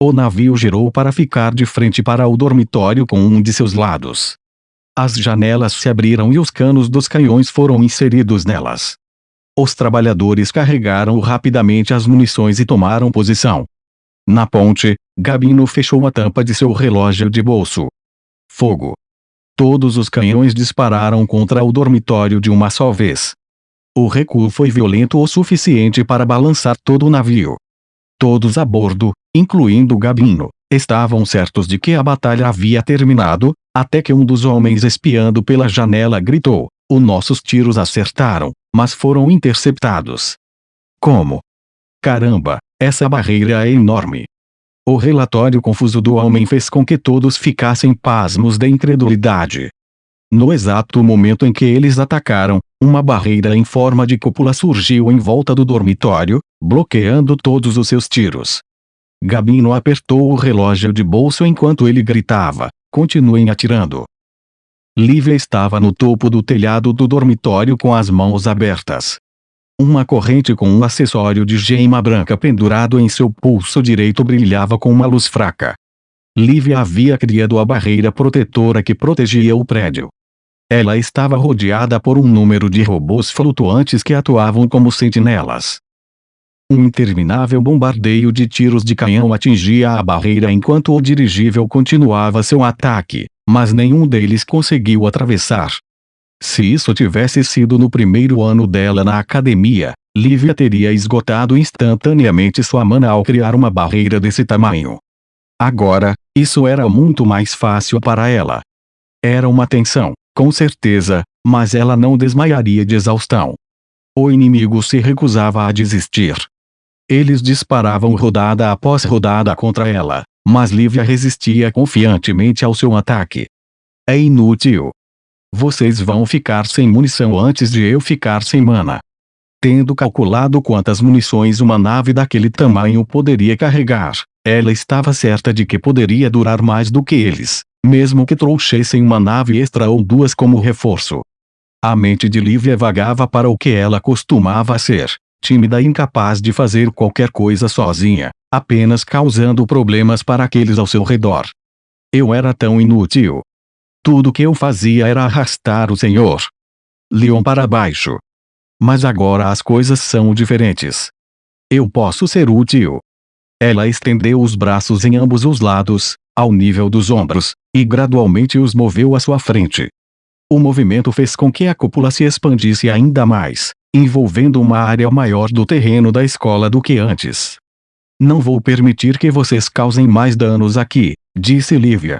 O navio girou para ficar de frente para o dormitório com um de seus lados. As janelas se abriram e os canos dos canhões foram inseridos nelas. Os trabalhadores carregaram rapidamente as munições e tomaram posição. Na ponte, Gabino fechou a tampa de seu relógio de bolso. Fogo. Todos os canhões dispararam contra o dormitório de uma só vez. O recuo foi violento o suficiente para balançar todo o navio. Todos a bordo, incluindo Gabino, estavam certos de que a batalha havia terminado, até que um dos homens espiando pela janela gritou: "Os nossos tiros acertaram, mas foram interceptados." Como? Caramba, essa barreira é enorme. O relatório confuso do homem fez com que todos ficassem pasmos de incredulidade. No exato momento em que eles atacaram, uma barreira em forma de cúpula surgiu em volta do dormitório, bloqueando todos os seus tiros. Gabino apertou o relógio de bolso enquanto ele gritava: "Continuem atirando." Lívia estava no topo do telhado do dormitório com as mãos abertas. Uma corrente com um acessório de gema branca pendurado em seu pulso direito brilhava com uma luz fraca. Lívia havia criado a barreira protetora que protegia o prédio. Ela estava rodeada por um número de robôs flutuantes que atuavam como sentinelas. Um interminável bombardeio de tiros de canhão atingia a barreira enquanto o dirigível continuava seu ataque, mas nenhum deles conseguiu atravessar. Se isso tivesse sido no primeiro ano dela na academia, Lívia teria esgotado instantaneamente sua mana ao criar uma barreira desse tamanho. Agora, isso era muito mais fácil para ela. Era uma tensão, com certeza, mas ela não desmaiaria de exaustão. O inimigo se recusava a desistir. Eles disparavam rodada após rodada contra ela, mas Lívia resistia confiantemente ao seu ataque. É inútil. Vocês vão ficar sem munição antes de eu ficar sem mana. Tendo calculado quantas munições uma nave daquele tamanho poderia carregar, Ela estava certa de que poderia durar mais do que eles, mesmo que trouxessem uma nave extra ou duas como reforço. A mente de Lívia vagava para o que ela costumava ser, tímida e incapaz de fazer qualquer coisa sozinha, apenas causando problemas para aqueles ao seu redor. Eu era tão inútil. Tudo que eu fazia era arrastar o Sr. Leon para baixo. Mas agora as coisas são diferentes. Eu posso ser útil. Ela estendeu os braços em ambos os lados, ao nível dos ombros, e gradualmente os moveu à sua frente. O movimento fez com que a cúpula se expandisse ainda mais, envolvendo uma área maior do terreno da escola do que antes. Não vou permitir que vocês causem mais danos aqui, disse Lívia.